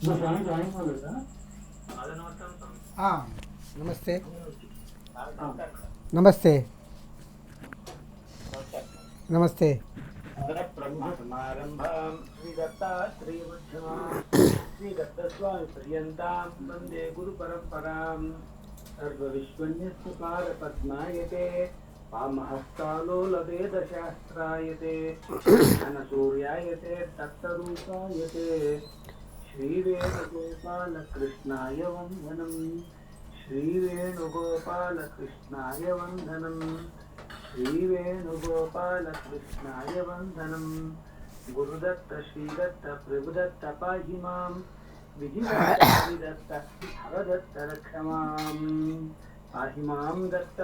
हाँ नमस्ते नमस्ते नमस्ते ब्रह्मसमारम्भां श्रीदत्तात्रेयमध्यमां श्रीदत्तस्वामिपर्यन्तां वन्दे गुरुपरम्परां सर्वविश्वन्यस्य पारपद्मायते वामहस्तालोलवेदशास्त्रायते ज्ञानसूर्यायते दत्तरूपायते श्रीवेणुगोपालकृष्णाय वन्दनम् श्रीवेणुगोपालकृष्णाय वन्दनम् श्रीवेणुगोपालकृष्णाय वन्दनम् गुरुदत्त श्रीदत्त प्रभुदत्त पाहि मां विधिदत्त हरिदत्त भवदत्त रक्ष मां पाहि मां दत्त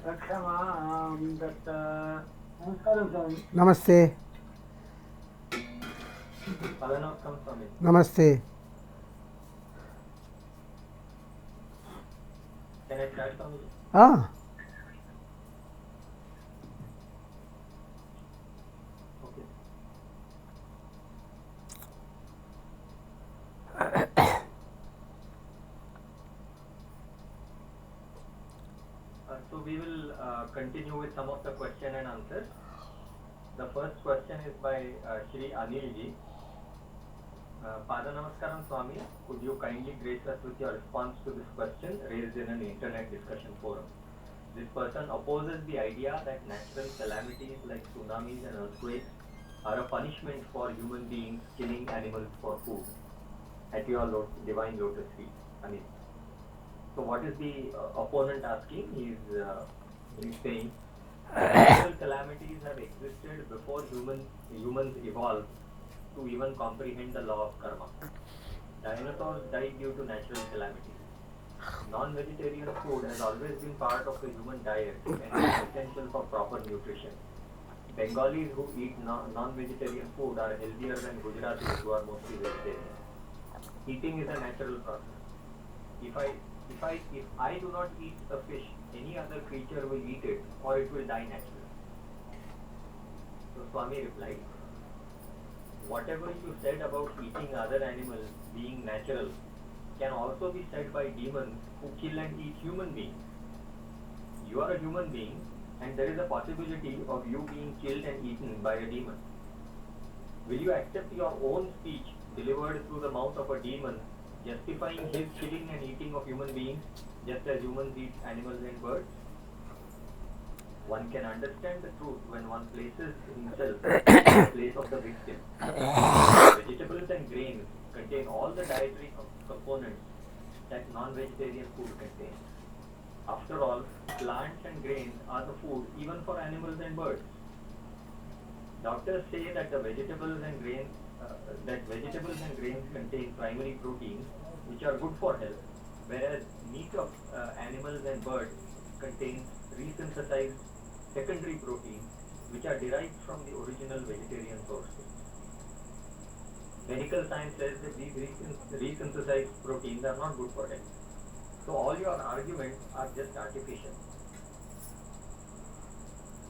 रक्ष मां दत्त नमस्कारं स्वामी नमस्ते पदनमस्कारं स्वामी नमस्ते Can I start स्वामी हाँ Okay. So we will continue with some of the question and answers. The first question is by Shri Anil ji. Pada Namaskaram Swami, could you kindly grace us with your response to this question raised in an internet discussion forum? This person opposes the idea that natural calamities like tsunamis and earthquakes are a punishment for human beings killing animals for food. At your divine lotus feet. Anil. So what is the opponent asking? He's saying natural calamities have existed before humans evolved to even comprehend the law of karma. Dinosaurs died due to natural calamities. Non-vegetarian food has always been part of the human diet and is essential for proper nutrition. Bengalis who eat non-vegetarian food are healthier than Gujaratis who are mostly vegetarian. Eating is a natural process. If I do not eat a fish, any other creature will eat it or it will die naturally. So Swami replied, whatever you said about eating other animals being natural can also be said by demons who kill and eat human beings. You are a human being and there is a possibility of you being killed and eaten by a demon. Will you accept your own speech delivered through the mouth of a demon justifying his killing and eating of human beings just as humans eat animals and birds? One can understand the truth when one places himself in the place of the victim. Vegetables and grains contain all the dietary components that non-vegetarian food contains. After all, plants and grains are the food even for animals and birds. Doctors say that vegetables and grains contain primary proteins which are good for health, whereas meat of animals and birds contains resynthesized secondary proteins which are derived from the original vegetarian sources. Medical science says that these resynthesized proteins are not good for health. So all your arguments are just artificial.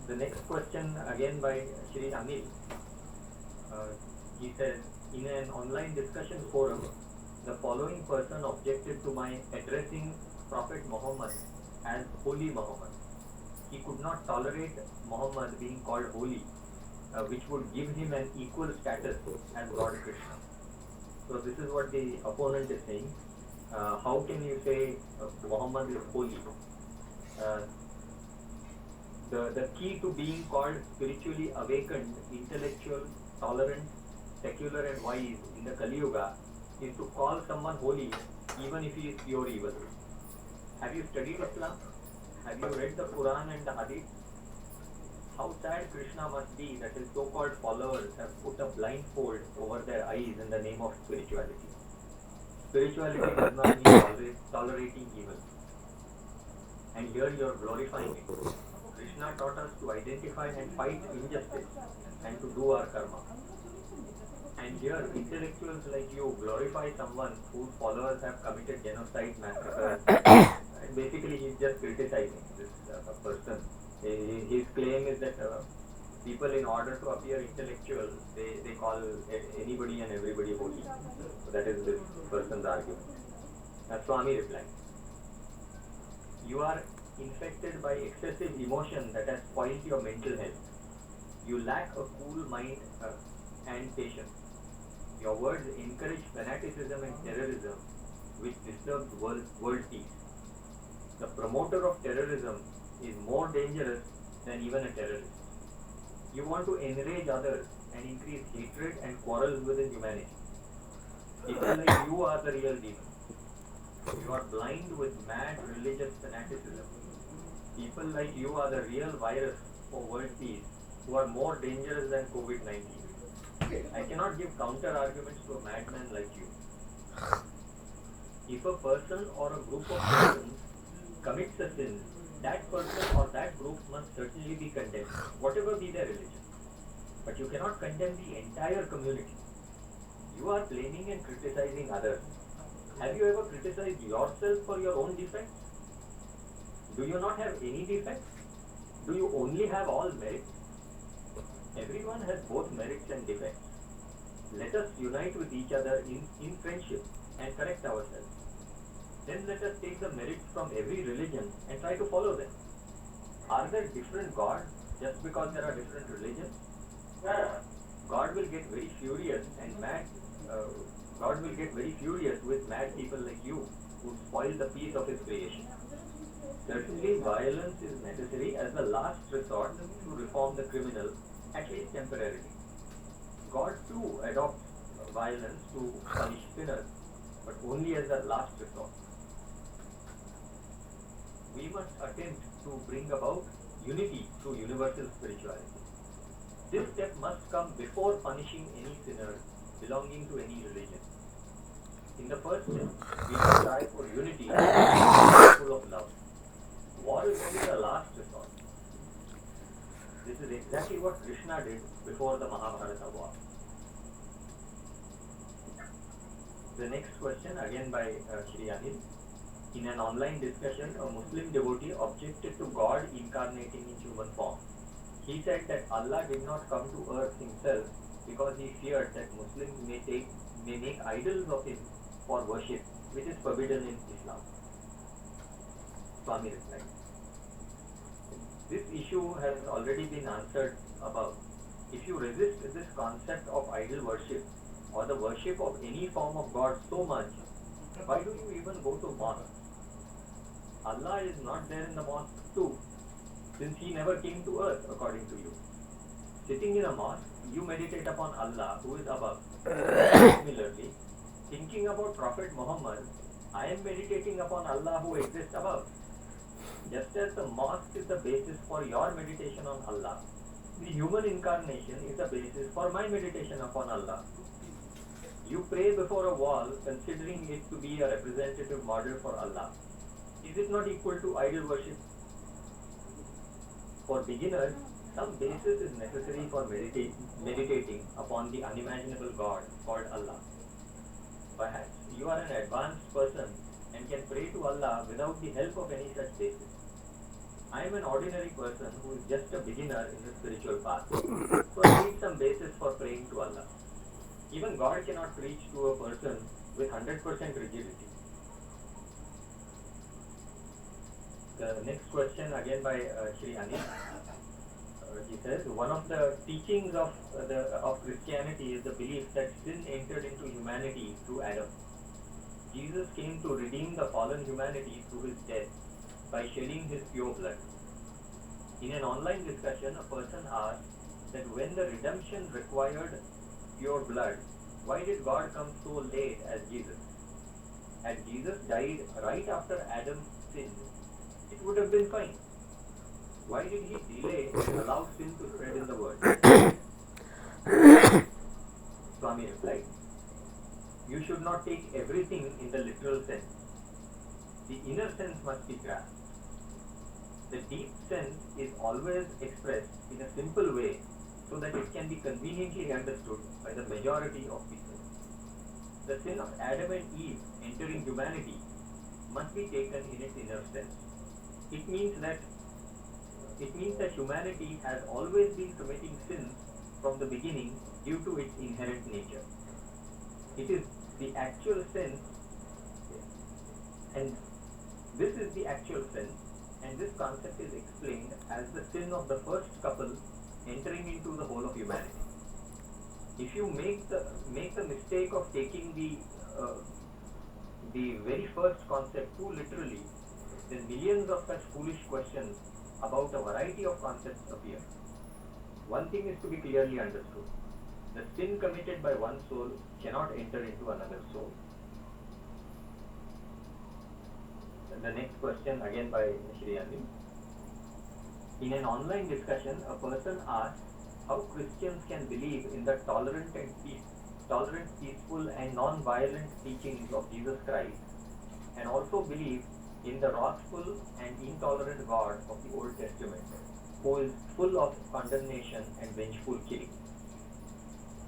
The next question again by Shri Anil. He says, in an online discussion forum, the following person objected to my addressing Prophet Muhammad as Holy Muhammad. He could not tolerate Muhammad being called holy, which would give him an equal status as Lord Krishna. So this is what the opponent is saying. How can you say Muhammad is holy? The key to being called spiritually awakened, intellectual, tolerant, secular and wise in the Kali Yuga is to call someone holy even if he is pure evil. Have you studied Islam? Have you read the Quran and the Hadith? How sad Krishna must be that his so-called followers have put a blindfold over their eyes in the name of spirituality. Spirituality does not mean tolerating evil. And here you are glorifying it. Krishna taught us to identify and fight injustice and to do our karma. And here intellectuals like you glorify someone whose followers have committed genocide, massacres, and basically he's just criticizing this person. His claim is that People, in order to appear intellectual, they call anybody and everybody holy. So that is this person's argument. Swami replied, you are infected by excessive emotion that has spoiled your mental health. You lack a cool mind and patience. Your words encourage fanaticism and terrorism, which disturbs world peace. The promoter of terrorism is more dangerous than even a terrorist. You want to enrage others and increase hatred and quarrels within humanity. People like you are the real demon. You are blind with mad religious fanaticism. People like you are the real virus for world peace, who are more dangerous than COVID-19. I cannot give counter arguments to a madman like you. If a person or a group of persons commits a sin, that person or that group must certainly be condemned, whatever be their religion. But you cannot condemn the entire community. You are blaming and criticizing others. Have you ever criticized yourself for your own defects? Do you not have any defects? Do you only have all merits? Everyone has both merits and defects. Let us unite with each other in friendship and correct ourselves. Then let us take the merits from every religion and try to follow them. Are there different gods just because there are different religions? God will get very furious and mad. God will get very furious with mad people like you who spoil the peace of His creation. Certainly, violence is necessary as the last resort to reform the criminal, at least temporarily. God too adopts violence to punish sinners, but only as the last resort. We must attempt to bring about unity through universal spirituality. This step must come before punishing any sinner belonging to any religion. In the first step, we must try for unity full of love. War is only the last resort. This is exactly what Krishna did before the Mahabharata war. The next question, again by Shri Anil. In an online discussion, a Muslim devotee objected to God incarnating in human form. He said that Allah did not come to earth Himself because He feared that Muslims may make idols of Him for worship, which is forbidden in Islam. Swami replied, this issue has already been answered above. If you resist this concept of idol worship or the worship of any form of God so much, why do you even go to mosque? Allah is not there in the mosque too, since He never came to earth according to you. Sitting in a mosque, you meditate upon Allah who is above. Similarly, thinking about Prophet Muhammad, I am meditating upon Allah who exists above. Just as the mosque is the basis for your meditation on Allah, the human incarnation is the basis for my meditation upon Allah. You pray before a wall considering it to be a representative model for Allah. Is it not equal to idol worship? For beginners, some basis is necessary for meditating upon the unimaginable God called Allah. Perhaps you are an advanced person and can pray to Allah without the help of any such basis. I am an ordinary person who is just a beginner in the spiritual path, so I need some basis for praying to Allah. Even God cannot preach to a person with 100% rigidity. The next question, again by Shri Anil. He says, one of the teachings of Christianity is the belief that sin entered into humanity through Adam. Jesus came to redeem the fallen humanity through His death by shedding His pure blood. In an online discussion, a person asked that when the redemption required pure blood, why did God come so late as Jesus? Had Jesus died right after Adam sinned, it would have been fine. Why did He delay and allow sin to spread in the world? Swami replied, you should not take everything in the literal sense. The inner sense must be grasped. The deep sense is always expressed in a simple way so that it can be conveniently understood by the majority of people. The sin of Adam and Eve entering humanity must be taken in its inner sense. It means that it means that humanity has always been committing sins from the beginning due to its inherent nature. It is the actual sin, and this is the actual sin, and this concept is explained as the sin of the first couple entering into the whole of humanity. If you make the mistake of taking the very first concept too literally, then millions of such foolish questions about a variety of concepts appear. One thing is to be clearly understood: the sin committed by one soul cannot enter into another soul. The next question, again by Shri Anil. In an online discussion, a person asked how Christians can believe in the tolerant, peaceful, and non-violent teachings of Jesus Christ, and also believe in the wrathful and intolerant God of the Old Testament, who is full of condemnation and vengeful killing.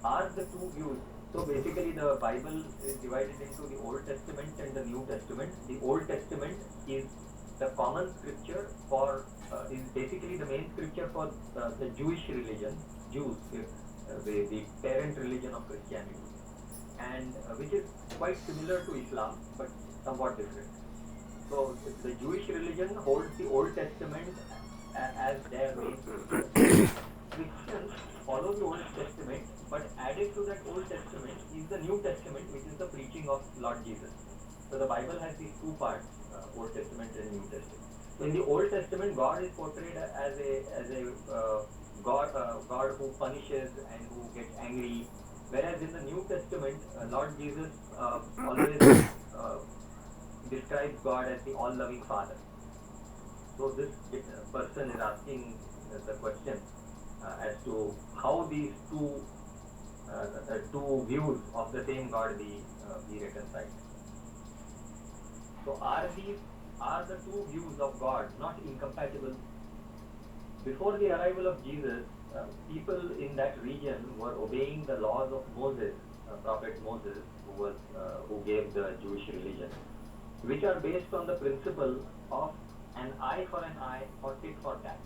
Are the two views? So basically the Bible is divided into the Old Testament and the New Testament. The Old Testament is the common scripture for, is basically the main scripture for the Jewish religion, Jews, the parent religion of Christianity, and which is quite similar to Islam but somewhat different. So the Jewish religion holds the Old Testament as their main scripture. Christians follow the Old Testament, but added to that Old Testament is the New Testament, which is the preaching of Lord Jesus. So the Bible has these two parts, Old Testament and New Testament. So in the Old Testament, God is portrayed as a God who punishes and who gets angry, whereas in the New Testament, Lord Jesus always describes God as the all-loving Father. So this person is asking the question as to how these two views of the same God be reconciled. So are the two views of God not incompatible? Before the arrival of Jesus, people in that region were obeying the laws of Moses, Prophet Moses, who gave the Jewish religion, which are based on the principle of an eye for an eye or tit for tat.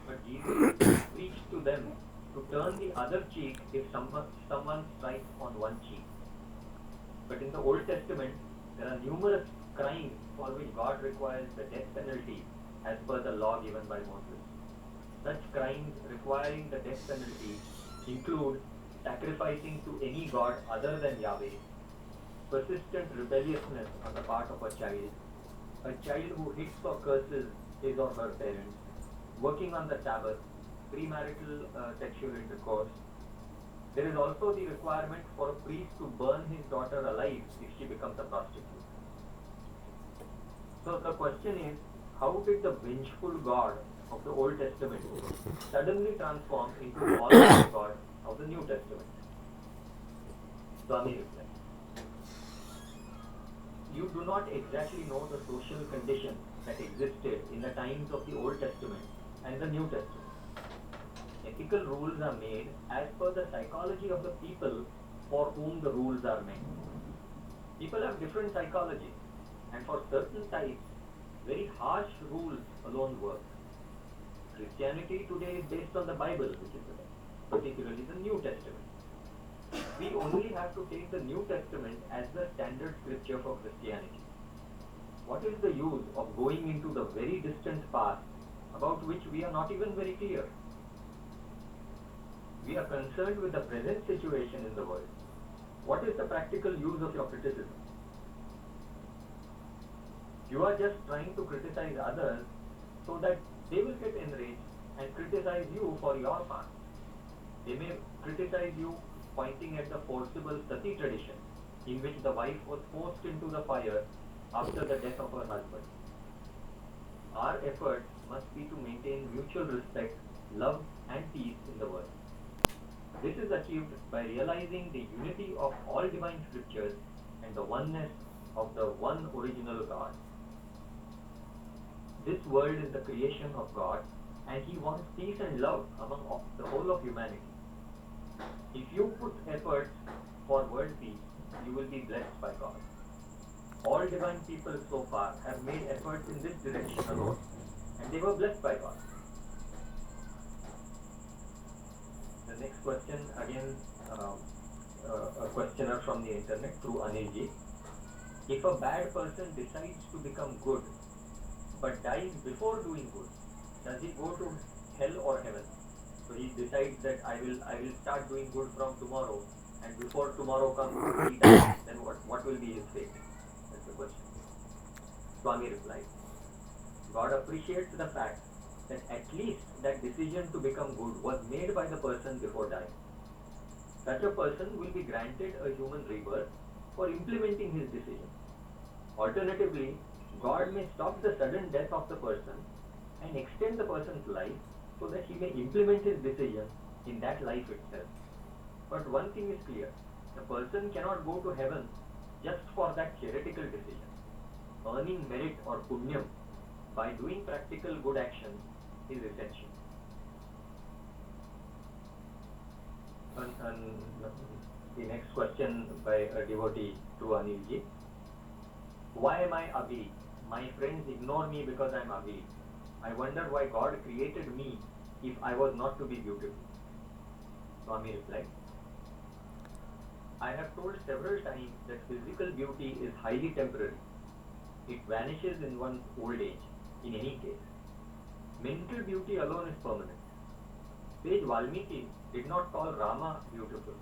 But Jesus preached to them to turn the other cheek if someone strikes on one cheek. But in the Old Testament, there are numerous crimes for which God requires the death penalty as per the law given by Moses. Such crimes requiring the death penalty include sacrificing to any god other than Yahweh, persistent rebelliousness on the part of a child who hits or curses his or her parents, working on the Sabbath, premarital sexual intercourse. There is also the requirement for a priest to burn his daughter alive if she becomes a prostitute. So the question is, how did the vengeful God of the Old Testament suddenly transform into the all-loving God of the New Testament? Swami replies, you do not exactly know the social conditions that existed in the times of the Old Testament and the New Testament. Ethical rules are made as per the psychology of the people for whom the rules are made. People have different psychology, and for certain types, very harsh rules alone work. Christianity today is based on the Bible, which is particularly the New Testament. We only have to take the New Testament as the standard scripture for Christianity. What is the use of going into the very distant past about which we are not even very clear? We are concerned with the present situation in the world. What is the practical use of your criticism? You are just trying to criticize others so that they will get enraged and criticize you for your past. They may criticize you pointing at the forcible sati tradition in which the wife was forced into the fire after the death of her husband. Our effort must be to maintain mutual respect, love and peace in the world. This is achieved by realizing the unity of all divine scriptures and the oneness of the one original God. This world is the creation of God, and He wants peace and love among the whole of humanity. If you put efforts for world peace, you will be blessed by God. All divine people so far have made efforts in this direction alone, and they were blessed by God. next question again, a questioner from the internet through Anilji. If a bad person decides to become good but dies before doing good, does he go to hell or heaven? So he decides that I will start doing good from tomorrow, and before tomorrow comes he dies. Then what will be his fate? That's the question. Swami replied, God appreciates the fact that at least that decision to become good was made by the person before dying. Such a person will be granted a human rebirth for implementing his decision. Alternatively, God may stop the sudden death of the person and extend the person's life so that he may implement his decision in that life itself. But one thing is clear, the person cannot go to heaven just for that theoretical decision. Earning merit or punyam by doing practical good actions is essential. And the next question by a devotee to Anilji. Why am I ugly? My friends ignore me because I am ugly. I wonder why God created me if I was not to be beautiful. Swami replied, I have told several times that physical beauty is highly temporary. It vanishes in one's old age, in any case. Mental beauty alone is permanent. Sage Valmiki did not call Rama beautiful.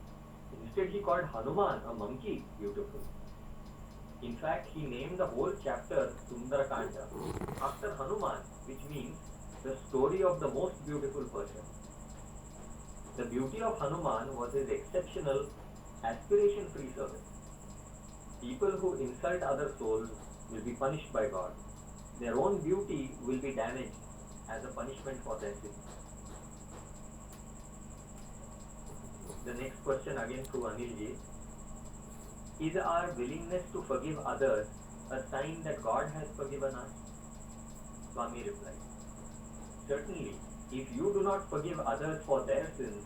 Instead, he called Hanuman, a monkey, beautiful. In fact, he named the whole chapter Sundarakanda after Hanuman, which means the story of the most beautiful person. The beauty of Hanuman was his exceptional, aspiration-free service. People who insult other souls will be punished by God. Their own beauty will be damaged as a punishment for their sins. The next question again through Anilji. Is our willingness to forgive others a sign that God has forgiven us? Swami replied, certainly, if you do not forgive others for their sins,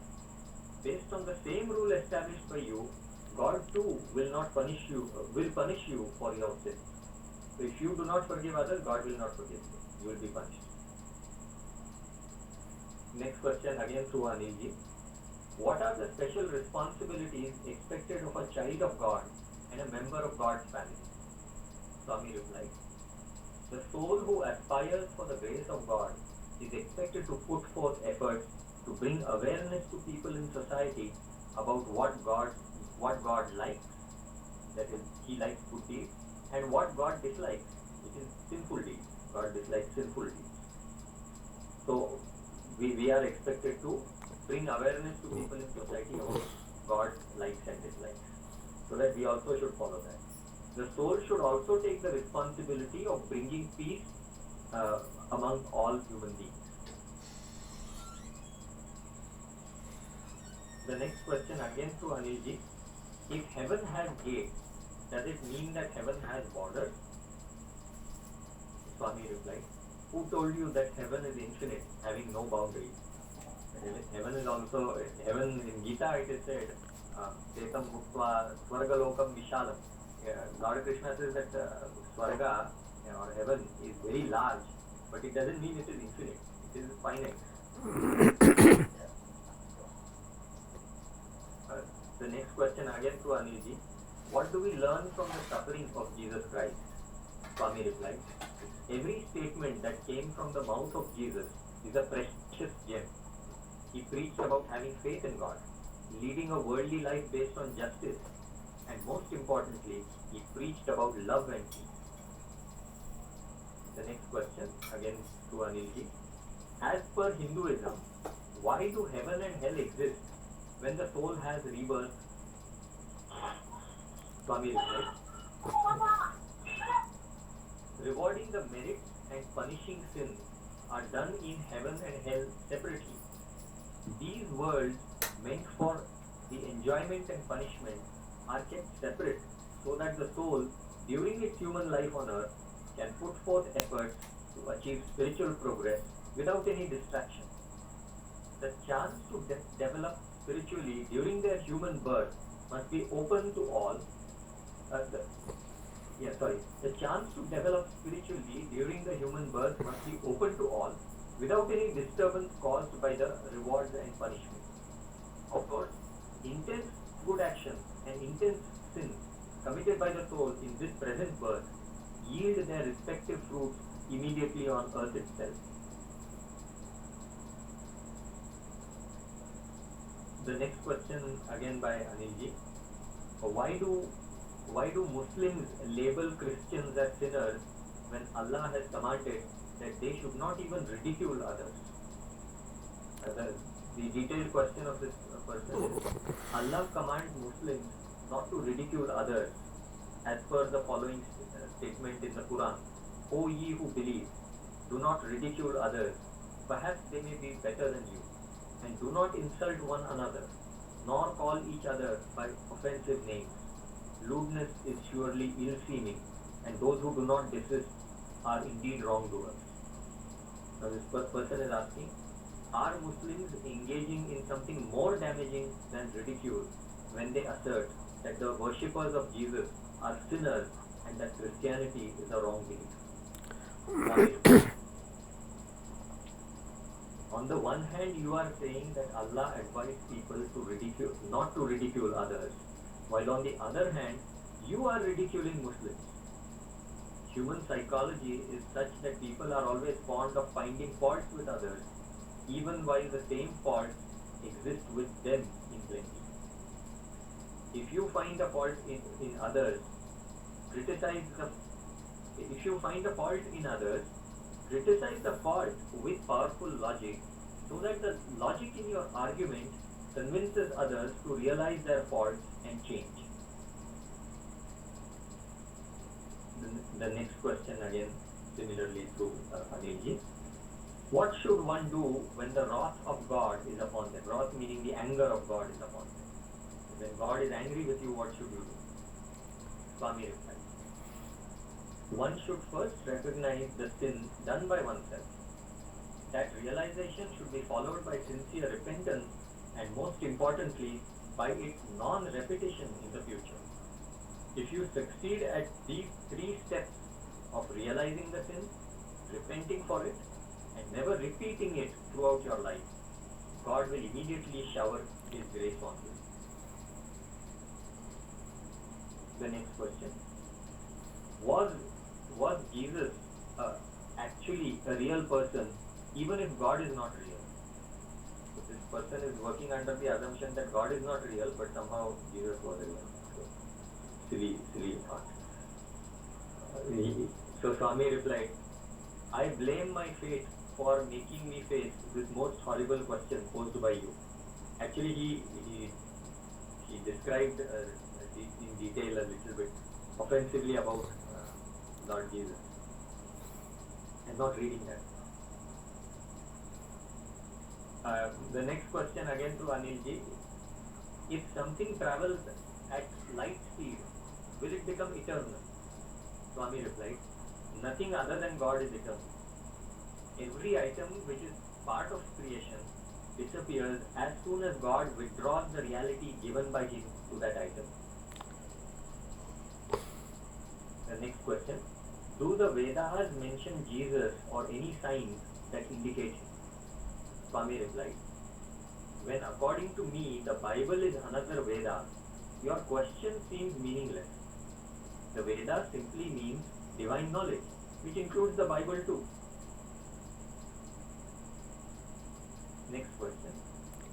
based on the same rule established by you, God too will punish you for your sins. So if you do not forgive others, God will not forgive you. You will be punished. Next question again through Anilji. What are the special responsibilities expected of a child of God and a member of God's family? Swami replied, the soul who aspires for the grace of God is expected to put forth efforts to bring awareness to people in society about what God likes, that is, He likes good deeds, and what God dislikes, which is sinful deeds. God dislikes sinful deeds. So we are expected to bring awareness to people in society about God's likes and dislikes, so that we also should follow that. The soul should also take the responsibility of bringing peace among all human beings. The next question again to Anilji. If heaven has gates, does it mean that heaven has borders? Swami replied, who told you that heaven is infinite, having no boundaries? Heaven is also, heaven in Gita it is said, Setam Muktva Swargalokam Vishalam. Lord Krishna says that Swarga or heaven is very large, but it doesn't mean it is infinite, it is finite. The next question again to Anilji. What do we learn from the suffering of Jesus Christ? Swami replied, every statement that came from the mouth of Jesus is a precious gem. He preached about having faith in God, leading a worldly life based on justice, and most importantly, he preached about love and peace. The next question, again to Anilji. As per Hinduism, why do heaven and hell exist when the soul has rebirth? Swami replied, rewarding the merits and punishing sins are done in heaven and hell separately. These worlds meant for the enjoyment and punishment are kept separate so that the soul, during its human life on earth, can put forth efforts to achieve spiritual progress without any distraction. The chance to develop spiritually during their human birth must be open to all. The chance to develop spiritually during the human birth must be open to all without any disturbance caused by the rewards and punishments. Of course, intense good actions and intense sins committed by the soul in this present birth yield their respective fruits immediately on earth itself. The next question again by Anilji. Why do Muslims label Christians as sinners when Allah has commanded that they should not even ridicule others? The detailed question of this person is, Allah commands Muslims not to ridicule others as per the following statement in the Quran. O ye who believe, do not ridicule others, perhaps they may be better than you, and do not insult one another, nor call each other by offensive names. Lewdness is surely ill-seeming, and those who do not desist are indeed wrongdoers. Now this person is asking, are Muslims engaging in something more damaging than ridicule when they assert that the worshippers of Jesus are sinners and that Christianity is a wrong belief? On the one hand, you are saying that Allah advised people to not to ridicule others, while on the other hand, you are ridiculing Muslims. Human psychology is such that people are always fond of finding faults with others, even while the same faults exist with them in plenty. If you find a fault in others, criticize the fault with powerful logic, so that the logic in your argument convinces others to realize their faults and change. The next question again, similarly to Anilji. What should one do when the wrath of God is upon them? Wrath meaning the anger of God is upon them. When God is angry with you, what should you do? Swami replies, one should first recognize the sin done by oneself. That realization should be followed by sincere repentance and most importantly, by its non-repetition in the future. If you succeed at these 3 steps of realizing the sin, repenting for it, and never repeating it throughout your life, God will immediately shower His grace on you. The next question. Was Jesus actually a real person even if God is not real? So this person is working under the assumption that God is not real, but somehow Jesus was real. So, silly thought. So Swami replied, I blame my fate for making me face this most horrible question posed by you. Actually, he described in detail a little bit offensively about Lord Jesus. I'm not reading that. The next question again to Anilji. If something travels at light speed, will it become eternal? Swami replied, nothing other than God is eternal. Every item which is part of creation disappears as soon as God withdraws the reality given by Him to that item. The next question. Do the Vedas mention Jesus or any signs that indicate Him? Swami replied, when according to me the Bible is another Veda, your question seems meaningless. The Veda simply means divine knowledge, which includes the Bible too. Next question.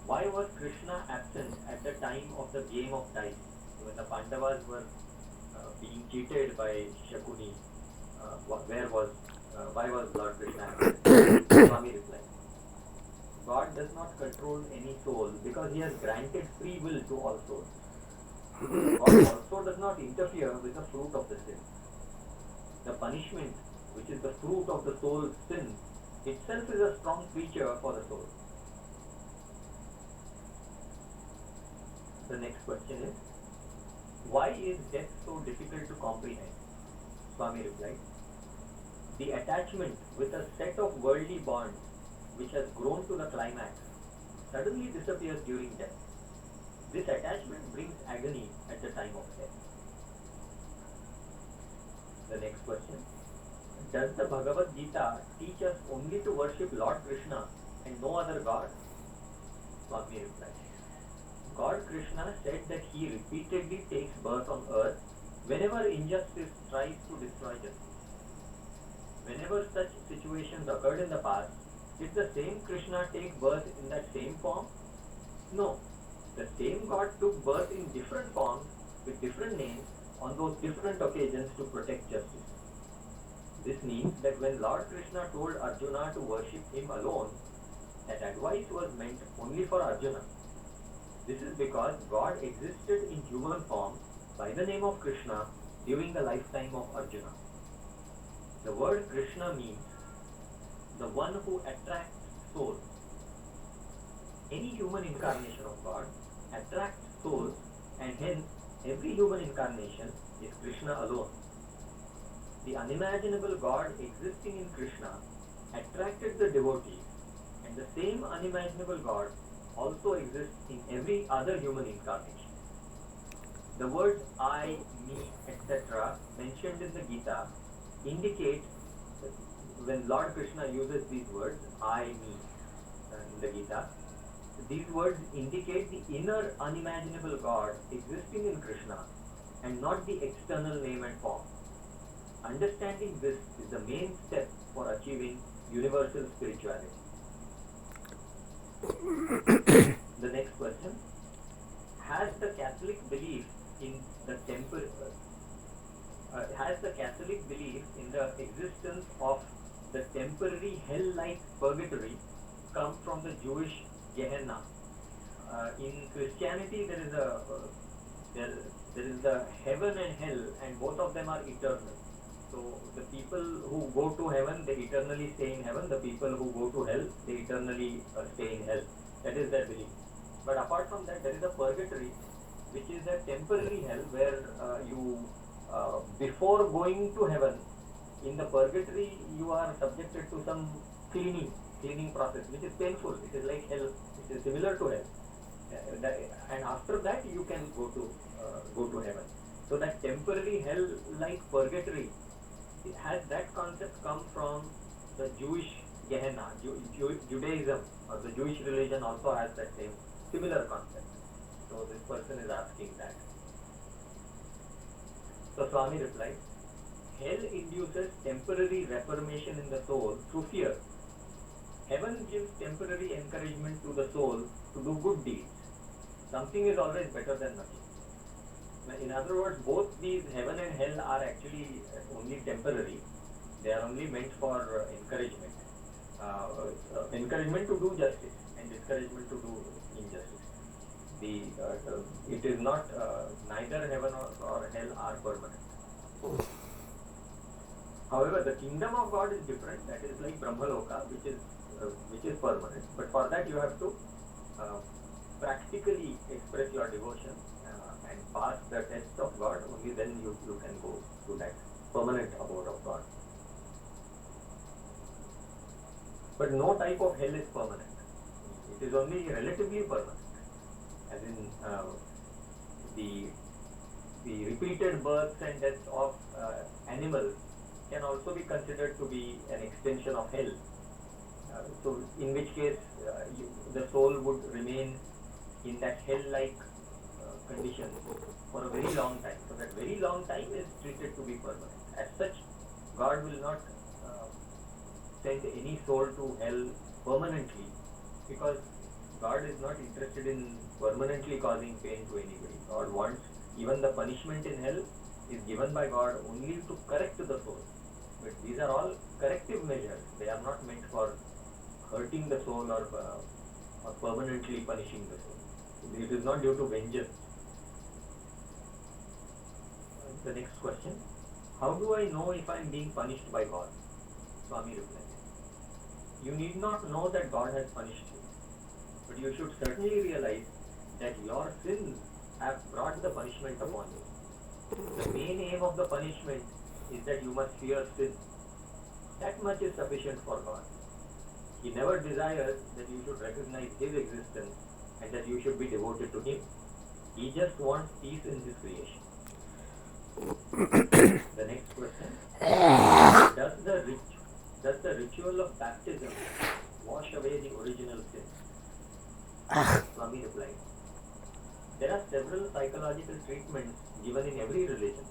Why was Krishna absent at the time of the game of dice? When the Pandavas were being cheated by Shakuni, why was Lord Krishna absent? Swami replied, God does not control any soul because He has granted free will to all souls. God also does not interfere with the fruit of the sin. The punishment, which is the fruit of the soul's sin, itself is a strong feature for the soul. The next question is, why is death so difficult to comprehend? Swami replied, the attachment with a set of worldly bonds which has grown to the climax suddenly disappears during death. This attachment brings agony at the time of death. The next question. Does the Bhagavad Gita teach us only to worship Lord Krishna and no other God? Swami replied, God Krishna said that he repeatedly takes birth on earth whenever injustice tries to destroy justice. Whenever such situations occurred in the past, did the same Krishna take birth in that same form? No. The same God took birth in different forms with different names on those different occasions to protect justice. This means that when Lord Krishna told Arjuna to worship him alone, that advice was meant only for Arjuna. This is because God existed in human form by the name of Krishna during the lifetime of Arjuna. The word Krishna means the one who attracts souls. Any human incarnation of God attracts souls, and hence every human incarnation is Krishna alone. The unimaginable God existing in Krishna attracted the devotees, and the same unimaginable God also exists in every other human incarnation. The words I, me, etc. mentioned in the Gita indicate that when Lord Krishna uses these words, I, me, in the Gita, these words indicate the inner unimaginable God existing in Krishna and not the external name and form. Understanding this is the main step for achieving universal spirituality. The next question: has the Catholic belief in the existence of the temporary hell-like purgatory come from the Jewish Gehenna? In Christianity, there is the heaven and hell, and both of them are eternal. So the people who go to heaven, they eternally stay in heaven. The people who go to hell, they eternally stay in hell. That is their belief. But apart from that, there is a purgatory, which is a temporary hell where before going to heaven, in the purgatory, you are subjected to some cleaning process, which is painful. It is like hell. It is similar to hell. And after that, you can go to heaven. So that temporary hell-like purgatory, has that concept come from the Jewish Gehenna? Judaism or the Jewish religion also has that same similar concept. So this person is asking that. So Swami replied, hell induces temporary reformation in the soul through fear. Heaven gives temporary encouragement to the soul to do good deeds. Something is always better than nothing. In other words, both these heaven and hell are actually only temporary. They are only meant for encouragement. Encouragement to do justice and discouragement to do injustice. It is not, neither heaven or hell are permanent. However, the kingdom of God is different. That is like Brahmaloka, which is permanent. But for that you have to practically express your devotion and pass the test of God. Only then you can go to that permanent abode of God. But no type of hell is permanent. It is only relatively permanent. As in the repeated births and deaths of animals can also be considered to be an extension of hell. So in which case the soul would remain in that hell-like condition for a very long time. So that very long time is treated to be permanent. As such, God will not send any soul to hell permanently, because God is not interested in permanently causing pain to anybody. God wants, even the punishment in hell is given by God only to correct the soul. But these are all corrective measures. They are not meant for hurting the soul or permanently punishing the soul. It is not due to vengeance. The next question: how do I know if I am being punished by God? Swami replied, you need not know that God has punished you, but you should certainly realize that your sins have brought the punishment upon you. The main aim of the punishment is that you must fear sin. That much is sufficient for God. He never desires that you should recognize His existence and that you should be devoted to Him. He just wants peace in His creation. The next question: does the ritual of baptism wash away the original sin? Swami replied, There are several psychological treatments given in every religion.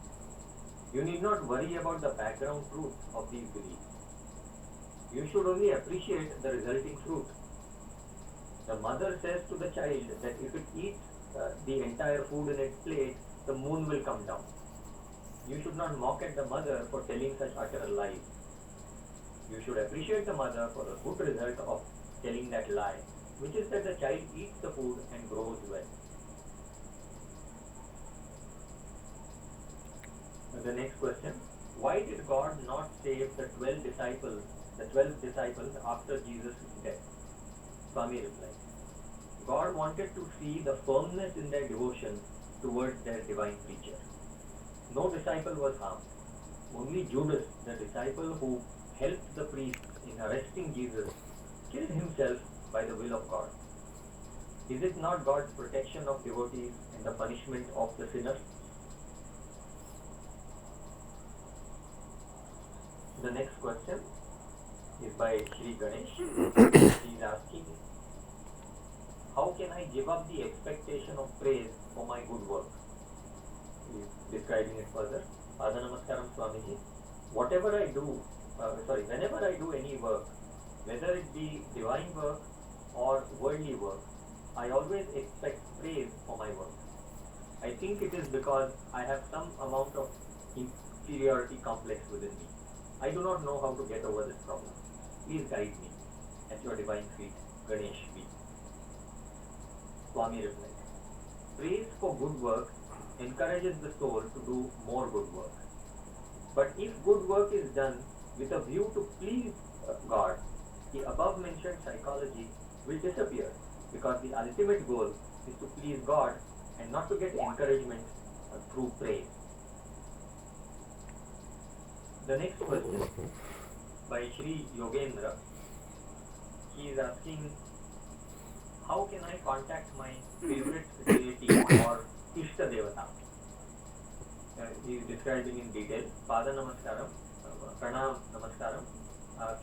You need not worry about the background truth of these beliefs. You should only appreciate the resulting fruit. The mother says to the child that if it eats the entire food in its plate, the moon will come down. You should not mock at the mother for telling such utter lies. You should appreciate the mother for the good result of telling that lie, which is that the child eats the food and grows well. The next question: why did God not save the 12 disciples after Jesus' death? Swami replied, God wanted to see the firmness in their devotion towards their divine preacher. No disciple was harmed. Only Judas, the disciple who helped the priests in arresting Jesus, killed himself by the will of God. Is it not God's protection of devotees and the punishment of the sinner? The next question is by Shri Ganesh. He is asking, how can I give up the expectation of praise for my good work? He is describing it further. Pada Namaskaram Swamiji. Whenever I do any work, whether it be divine work or worldly work, I always expect praise for my work. I think it is because I have some amount of inferiority complex within me. I do not know how to get over this problem. Please guide me. At your divine feet, Ganesh B. Swami replied, praise for good work encourages the soul to do more good work. But if good work is done with a view to please God, the above mentioned psychology will disappear, because the ultimate goal is to please God and not to get encouragement through praise. The next question by Shri Yogendra. He is asking, how can I contact my favorite deity or Ishta Devata? He is describing in detail. Pada Namaskaram, Pranam Namaskaram.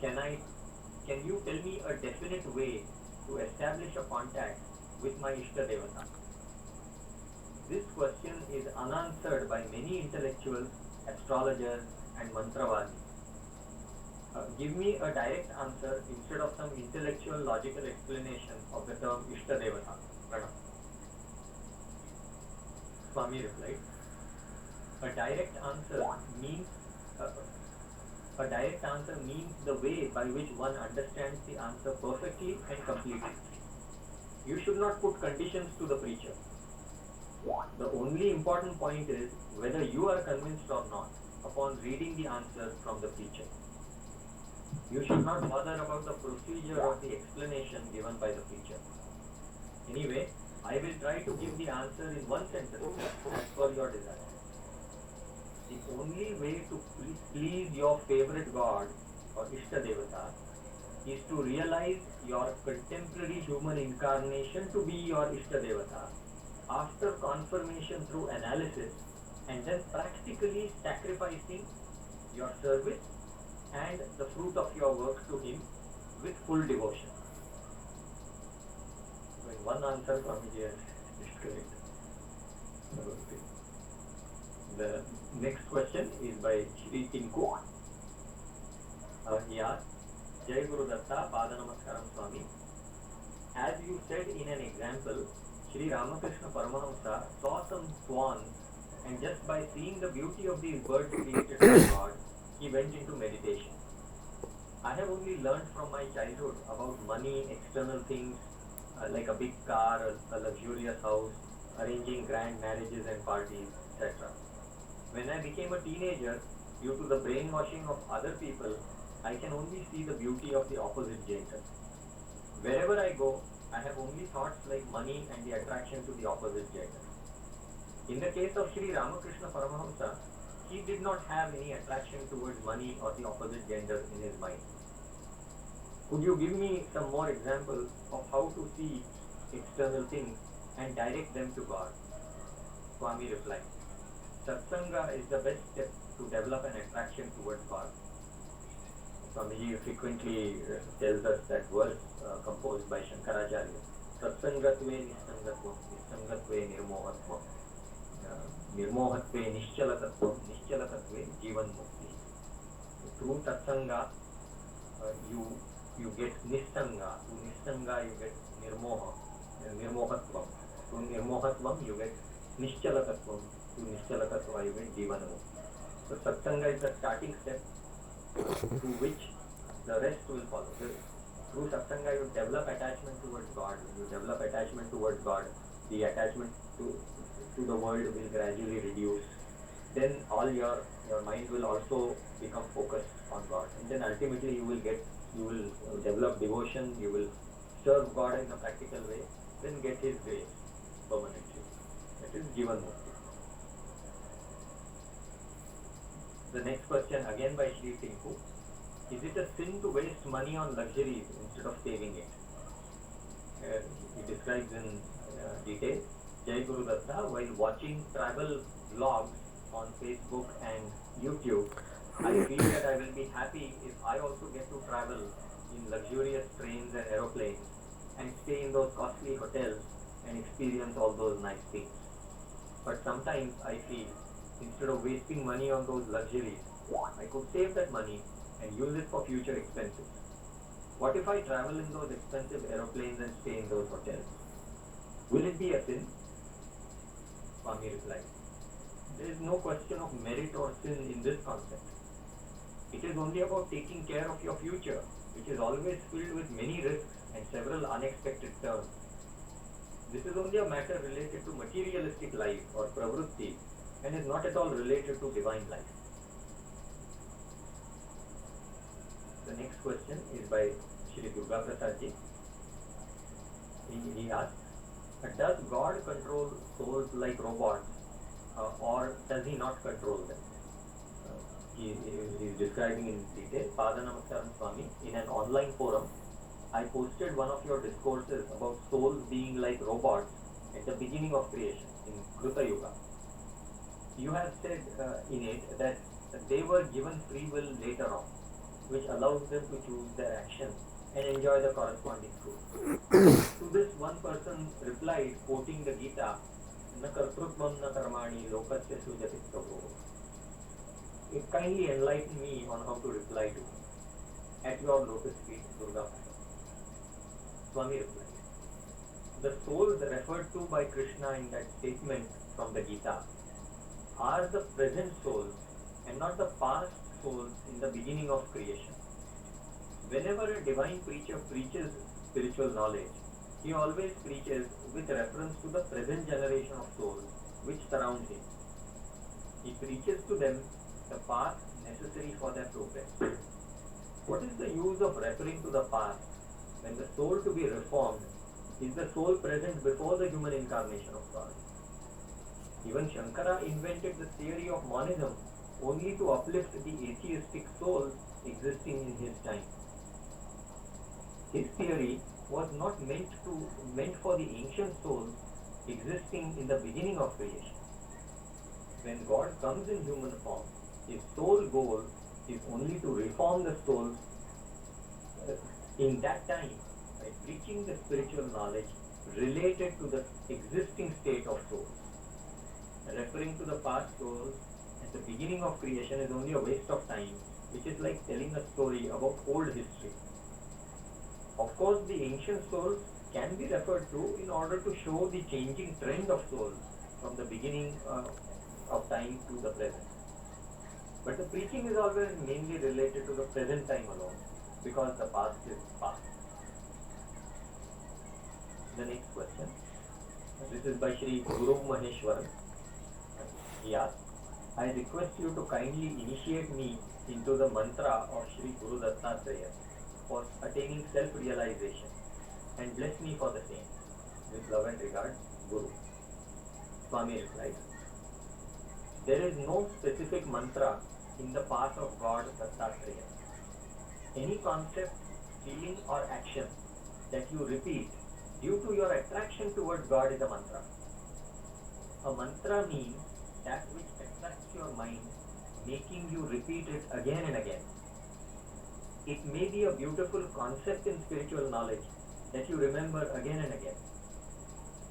Can you tell me a definite way to establish a contact with my Ishta Devata? This question is unanswered by many intellectuals, astrologers and mantravadis. Give me a direct answer instead of some intellectual logical explanation of the term Ishta Devata. Pranam. Swami replied, a direct answer means the way by which one understands the answer perfectly and completely. You should not put conditions to the preacher. The only important point is whether you are convinced or not upon reading the answer from the preacher. You should not bother about the procedure or the explanation given by the preacher. Anyway, I will try to give the answer in one sentence as per your desire. The only way to please your favorite god or Ishta Devata is to realize your contemporary human incarnation to be your Ishta Devata after confirmation through analysis, and then practically sacrificing your service and the fruit of your work to him with full devotion. One answer from here is correct. Okay. The next question is by Shri Tinku. He asks, Jai Guru Datta, Pada Namaskaram Swami. As you said in an example, Shri Ramakrishna Paramahamsa saw some swans, and just by seeing the beauty of these birds created by God, he went into meditation. I have only learned from my childhood about money, external things like a big car, a luxurious house, arranging grand marriages and parties, etc. When I became a teenager, due to the brainwashing of other people, I can only see the beauty of the opposite gender. Wherever I go, I have only thoughts like money and the attraction to the opposite gender. In the case of Sri Ramakrishna Paramahamsa, he did not have any attraction towards money or the opposite gender in his mind. Could you give me some more examples of how to see external things and direct them to God? Swami replied, Satsanga is the best step to develop an attraction towards God. Swamiji frequently tells us that verse composed by Shankaracharya. सत्संगत्वे निस्संगत्वं, निस्संगत्वे निर्मोहत्वं, निर्मोहत्वे निश्चलतत्वं, निश्चलतत्वे जीवन्मुक्तिः. Through satsanga, you get nissanga. Through nissanga, you get nirmohatvam. Through nirmohatvam, you get nischalatatvam. Through nischalatatva, you get jivanamukti. So satsanga is the starting step through which the rest will follow. Through satsanga, you develop attachment towards God. When you develop attachment towards God, the attachment to the world will gradually reduce. Then all your mind will also become focused on God, and then ultimately you will develop devotion. You will serve God in a practical way, then get His grace permanently. That is Jivan Mukti. The next question again by Shri Tinku. Is it a sin to waste money on luxuries instead of saving it? He describes in detail. Jai Guru Datta, while watching travel vlogs on Facebook and YouTube, I feel that I will be happy if I also get to travel in luxurious trains and aeroplanes and stay in those costly hotels and experience all those nice things. But sometimes I feel instead of wasting money on those luxuries, I could save that money and use it for future expenses. What if I travel in those expensive aeroplanes and stay in those hotels? Will it be a sin? Swami replied, there is no question of merit or sin in this concept. It is only about taking care of your future, which is always filled with many risks and several unexpected turns. This is only a matter related to materialistic life or pravrutti and is not at all related to divine life. The next question is by Shri Durga Prasad ji. He asks, does God control souls like robots or does He not control them? He is describing in detail. Pada Namaskaram Swami, in an online forum, I posted one of your discourses about souls being like robots at the beginning of creation in Kruta Yuga. You have said in it that they were given free will later on, which allows them to choose their actions and enjoy the corresponding fruit. To this, one person replied, quoting the Gita, "Na kartrutvam na karmani lokasya sujati prabhu." It kindly enlighten me on how to reply to him. At your lotus feet, Durga. Swami replied, the souls referred to by Krishna in that statement from the Gita are the present souls and not the past souls in the beginning of creation. Whenever a divine preacher preaches spiritual knowledge, he always preaches with reference to the present generation of souls which surround him. He preaches to them the path necessary for their progress. What is the use of referring to the past when the soul to be reformed is the soul present before the human incarnation of God? Even Shankara invented the theory of monism only to uplift the atheistic souls existing in his time. His theory was not meant for the ancient souls existing in the beginning of creation. When God comes in human form, his sole goal is only to reform the souls in that time by preaching the spiritual knowledge related to the existing state of souls. Referring to the past souls at the beginning of creation is only a waste of time, which is like telling a story about old history. Of course, the ancient souls can be referred to in order to show the changing trend of souls from the beginning of time to the present. But the preaching is always mainly related to the present time alone, because the past is past. The next question. This is by Shri Guru Maheshwaran. He asks, I request you to kindly initiate me into the mantra of Shri Guru Dattatreya for attaining self-realization and bless me for the same. With love and regards, Guru. Swami replied, there is no specific mantra in the path of God Dattatreya. Any concept, feeling or action that you repeat due to your attraction towards God is a mantra. A mantra means that which attracts your mind, making you repeat it again and again. It may be a beautiful concept in spiritual knowledge, that you remember again and again.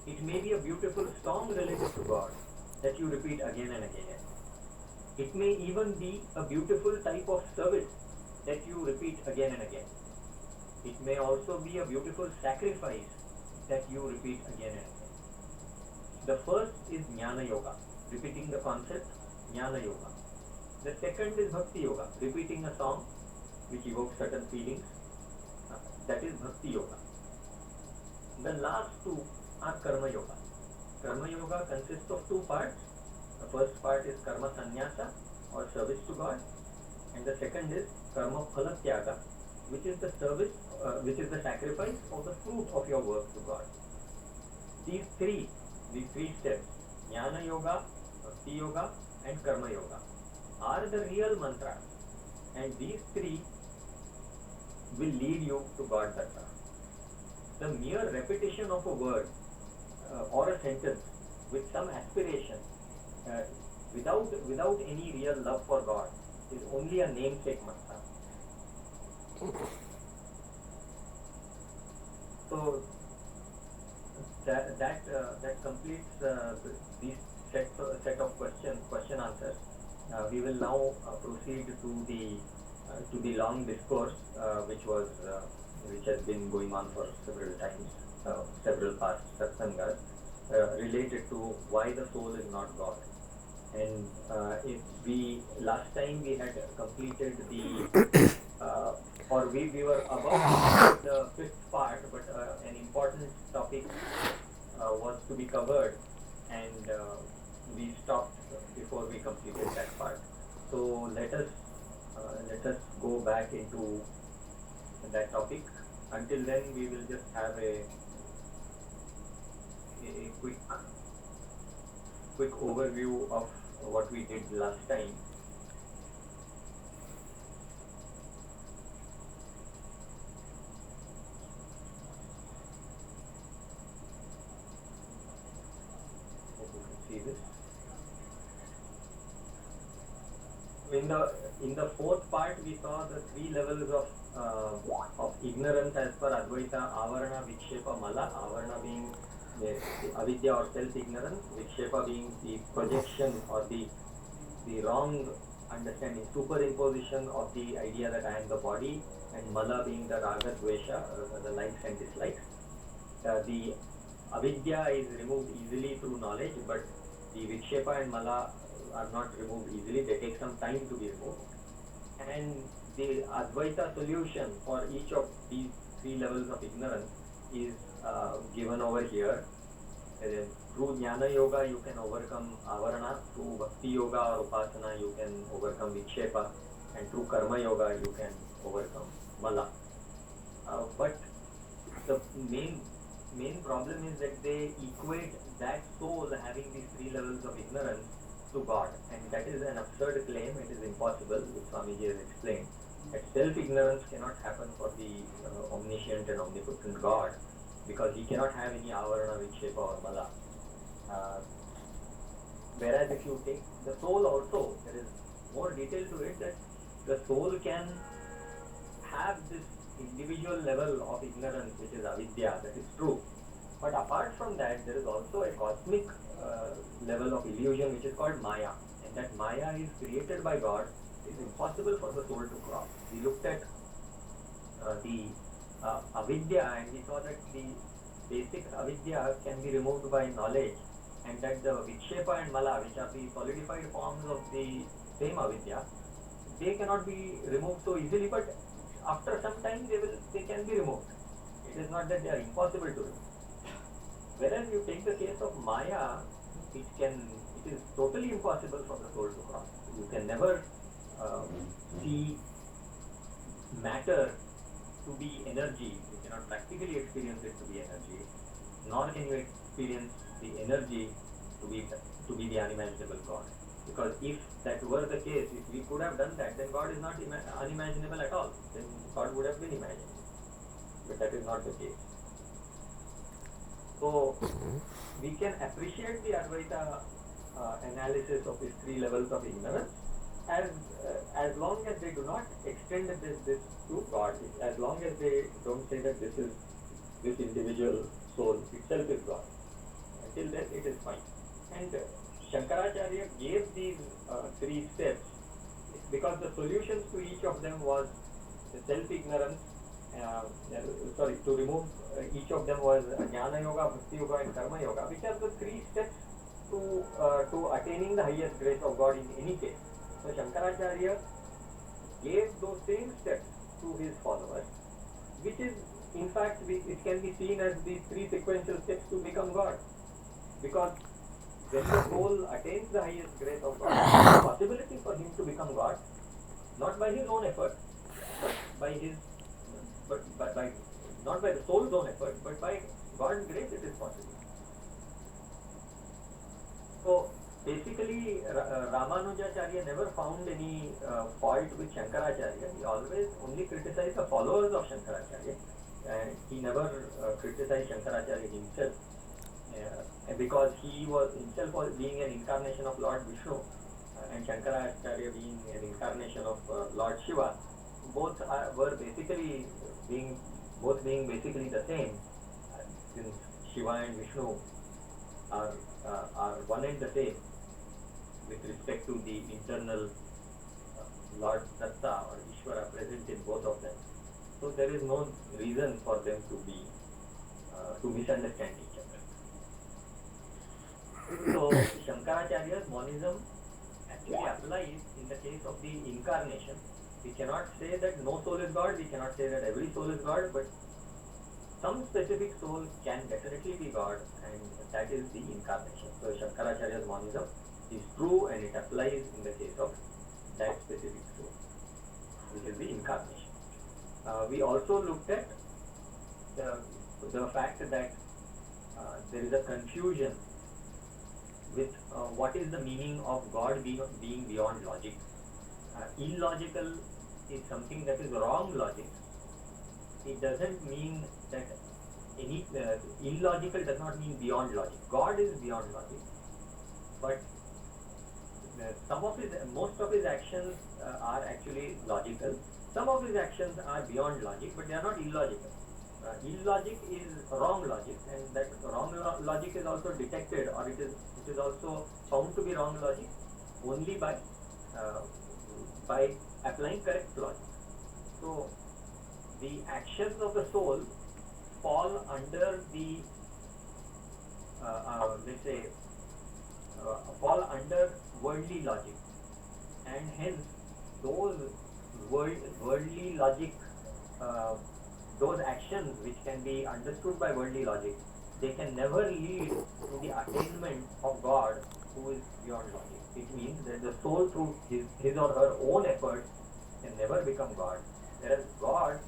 It may be a beautiful song related to God that you repeat again and again. It may even be a beautiful type of service that you repeat again and again. It may also be a beautiful sacrifice that you repeat again and again. The first is Jnana Yoga, repeating the concept Jnana Yoga. The second is Bhakti Yoga, repeating a song which evokes certain feelings. That is Bhakti Yoga. The last two are Karma Yoga. Karma Yoga consists of two parts. The first part is Karma Sannyasa or service to God, and the second is Karma Phala Tyaga, which is the service, which is the sacrifice of the fruit of your work to God. These three steps, Jnana Yoga, Bhakti Yoga, and Karma Yoga, are the real mantras, and these three will lead you to God Datta. The mere repetition of a word or a sentence with some aspiration, without any real love for God, is only a namesake mantra. So that completes these set of question answers. We will now proceed to the long discourse which has been going on for several times, several past satsangas, related to why the soul is not God. And last time we had completed we were about the fifth part, but an important topic was to be covered, and we stopped before we completed that part. So let us go back into that topic. Until then, we will just have a quick overview of what we did last time. Hope you can see this. In the fourth part, we saw the three levels of ignorance as per Advaita: Avarana, Vikshepa, Mala. Avarana being the avidya or self-ignorance, Vikshepa being the projection or the wrong understanding, superimposition of the idea that I am the body, and Mala being the raga, dvesha, the likes and dislikes. The avidya is removed easily through knowledge, but the Vikshepa and Mala are not removed easily. They take some time to be removed. And the Advaita solution for each of these three levels of ignorance is given over here. Through Jnana Yoga, you can overcome Avarana. Through Bhakti Yoga or Upasana, you can overcome Vikshepa. And through Karma Yoga, you can overcome Mala. But the main problem is that they equate that soul having these three levels of ignorance to God, and that is an absurd claim. It is impossible, which Swamiji has explained, that self-ignorance cannot happen for the omniscient and omnipotent God, because he cannot have any avarana, vikshepa or mala. Whereas if you take the soul also, there is more detail to it, that the soul can have this individual level of ignorance, which is avidya, that is true. But apart from that, there is also a cosmic level of illusion which is called Maya, and that Maya is created by God. It is impossible for the soul to cross. We looked at the avidya, and we saw that the basic avidya can be removed by knowledge, and that the vikshepa and mala, which are the solidified forms of the same avidya, they cannot be removed so easily, but after some time they can be removed. It is not that they are impossible to remove. Whereas you take the case of Maya, it is totally impossible for the soul to cross. You can never see matter to be energy. You cannot practically experience it to be energy, nor can you experience the energy to be the unimaginable God. Because if that were the case, if we could have done that, then God is not unimaginable at all. Then God would have been imagined. But that is not the case. So we can appreciate the Advaita analysis of these three levels of ignorance as long as they do not extend this to God, as long as they don't say that this is this individual soul itself is God. Until then, it is fine. And Shankaracharya gave these three steps because the solutions to each of them was self-ignorance. To remove each of them was Jnana Yoga, Bhakti Yoga, and Karma Yoga, which are the three steps to attaining the highest grace of God in any case. So Shankaracharya gave those same steps to his followers, which is in fact it can be seen as the three sequential steps to become God. Because when the soul attains the highest grace of God, there is a possibility for him to become God, not by his own effort, but by not by the soul's own effort, but by God's grace it is possible. So basically, Ramanujacharya never found any fault with Shankaracharya. He always only criticized the followers of Shankaracharya, and he never criticized Shankaracharya himself, because he was himself being an incarnation of Lord Vishnu, and Shankaracharya being an incarnation of Lord Shiva. Both were basically being basically the same, since Shiva and Vishnu are one and the same with respect to the internal Lord Satta or Ishvara present in both of them. So there is no reason for them to misunderstand each other. So Shankaracharya's monism actually applies in the case of the incarnation. We cannot say that no soul is God, we cannot say that every soul is God, but some specific soul can definitely be God, and that is the incarnation. So Shankaracharya's monism is true and it applies in the case of that specific soul, which is the incarnation. We also looked at the fact that there is a confusion with what is the meaning of God being beyond logic. Illogical is something that is wrong logic. It doesn't mean that any illogical does not mean beyond logic. God is beyond logic, but most of his actions are actually logical. Some of his actions are beyond logic, but they are not illogical. Illogic is wrong logic, and that wrong logic is also detected, or it is also found to be wrong logic only by applying correct logic. So the actions of the soul fall under the fall under worldly logic, and hence those worldly logic, those actions which can be understood by worldly logic, they can never lead to the attainment of God who is beyond logic. It means that the soul through his or her own efforts can never become God, whereas God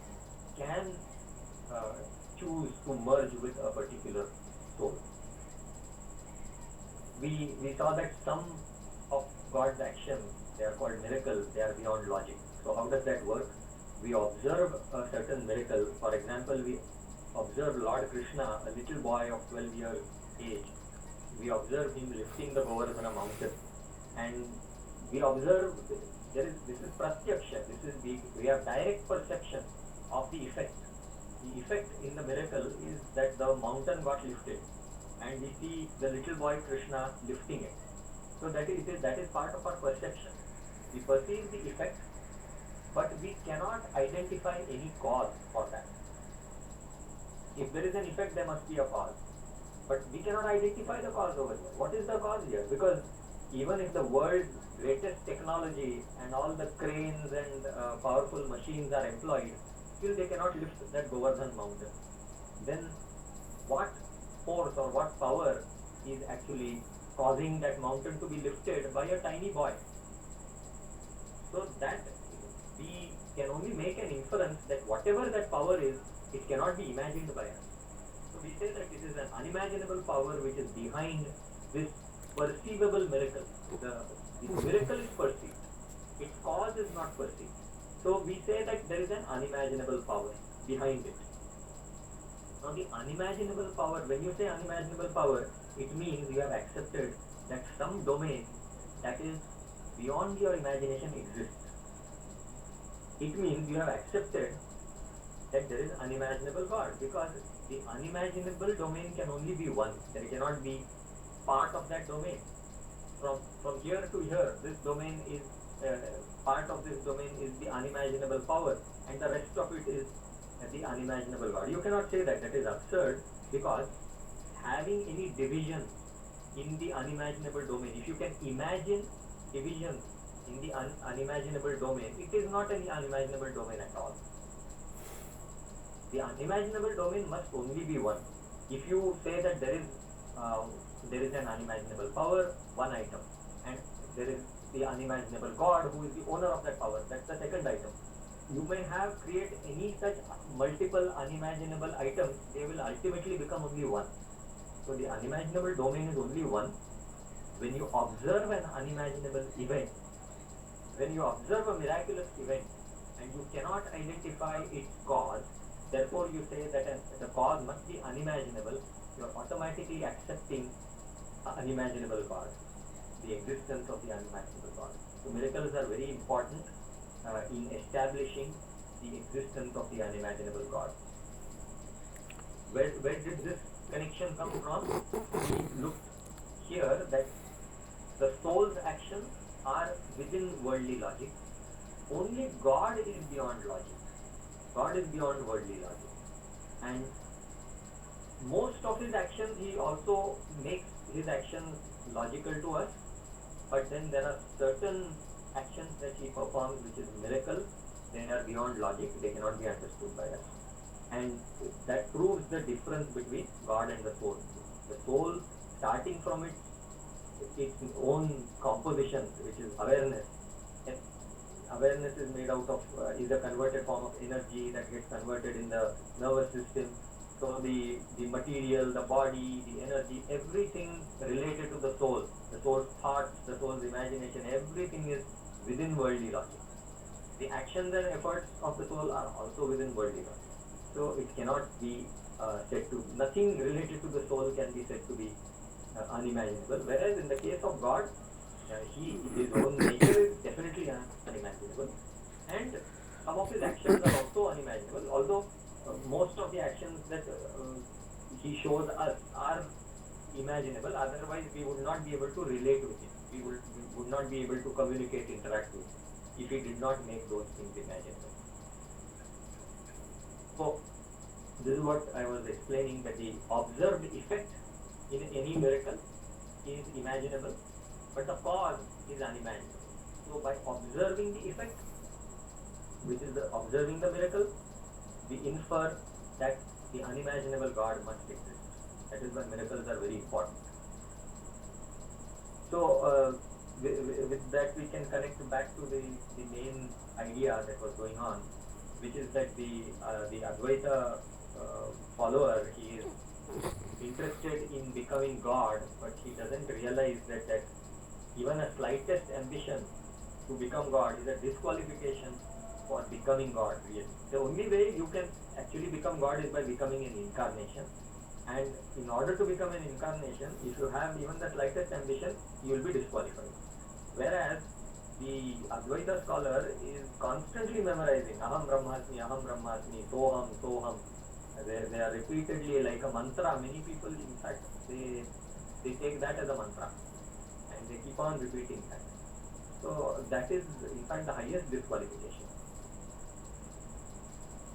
can choose to merge with a particular soul. We saw that some of God's actions, they are called miracles, they are beyond logic. So how does that work? We observe a certain miracle. For example, we observe Lord Krishna, a little boy of 12 years age. We observe him lifting the Govardhana mountain, and we observe this is pratyaksha. We have direct perception of the effect. The effect in the miracle is that the mountain got lifted, and we see the little boy Krishna lifting it. So that is part of our perception. We perceive the effect, but we cannot identify any cause for that. If there is an effect, there must be a cause, but we cannot identify the cause over here. What is the cause here? Because even if the world's greatest technology and all the cranes and powerful machines are employed, still they cannot lift that Govardhan mountain. Then what force or what power is actually causing that mountain to be lifted by a tiny boy? So that we can only make an inference that whatever that power is, it cannot be imagined by us. So we say that it is an unimaginable power which is behind this perceivable miracle. The miracle is perceived, its cause is not perceived. So we say that there is an unimaginable power behind it. Now the unimaginable power, when you say unimaginable power, it means you have accepted that some domain that is beyond your imagination exists. It means you have accepted that there is unimaginable God, because the unimaginable domain can only be one. There cannot be part of that domain. From here to here, this domain is part of this domain is the unimaginable power, and the rest of it is the unimaginable God. You cannot say that. That is absurd, because having any division in the unimaginable domain, if you can imagine division in the unimaginable domain, it is not an unimaginable domain at all. The unimaginable domain must only be one. If you say that there is an unimaginable power, one item, and there is the unimaginable God who is the owner of that power, that's the second item. You may have create any such multiple unimaginable items, they will ultimately become only one. So the unimaginable domain is only one. When you observe an unimaginable event, when you observe a miraculous event and you cannot identify its cause, therefore you say that the cause must be unimaginable, you are automatically accepting an unimaginable God, the existence of the unimaginable God. So miracles are very important in establishing the existence of the unimaginable God. Where did this connection come from? We looked here that the soul's actions are within worldly logic. Only God is beyond logic. God is beyond worldly logic. And most of his actions, he also makes his actions logical to us. But then there are certain actions that he performs which is miracle. They are beyond logic. They cannot be understood by us. And that proves the difference between God and the soul. The soul, starting from its own composition, which is awareness. And awareness is made out of, is a converted form of energy that gets converted in the nervous system. So the material, the body, the energy, everything related to the soul's thoughts, the soul's imagination, everything is within worldly logic. The actions and efforts of the soul are also within worldly logic. So it cannot be said to, nothing related to the soul can be said to be unimaginable. Whereas in the case of God, his own nature is definitely unimaginable. And some of his actions are also unimaginable, although most of the actions that he shows us are imaginable, otherwise we would not be able to relate with him. We would not be able to communicate, interact with him, if he did not make those things imaginable. So, this is what I was explaining, that the observed effect in any miracle is imaginable, but the cause is unimaginable. So, by observing the effect, which is observing the miracle, we infer that the unimaginable God must exist. That is why miracles are very important. So, with that we can connect back to the main idea that was going on, which is that the Advaita follower, he is interested in becoming God, but he doesn't realize that even a slightest ambition to become God is a disqualification for becoming God, really. The only way you can actually become God is by becoming an incarnation. And in order to become an incarnation, if you have even the slightest ambition, you will be disqualified. Whereas the Advaita scholar is constantly memorizing Aham Brahmasmi, Soham, Soham. They are repeatedly like a mantra. Many people, in fact, they take that as a mantra and they keep on repeating that. So that is in fact the highest disqualification.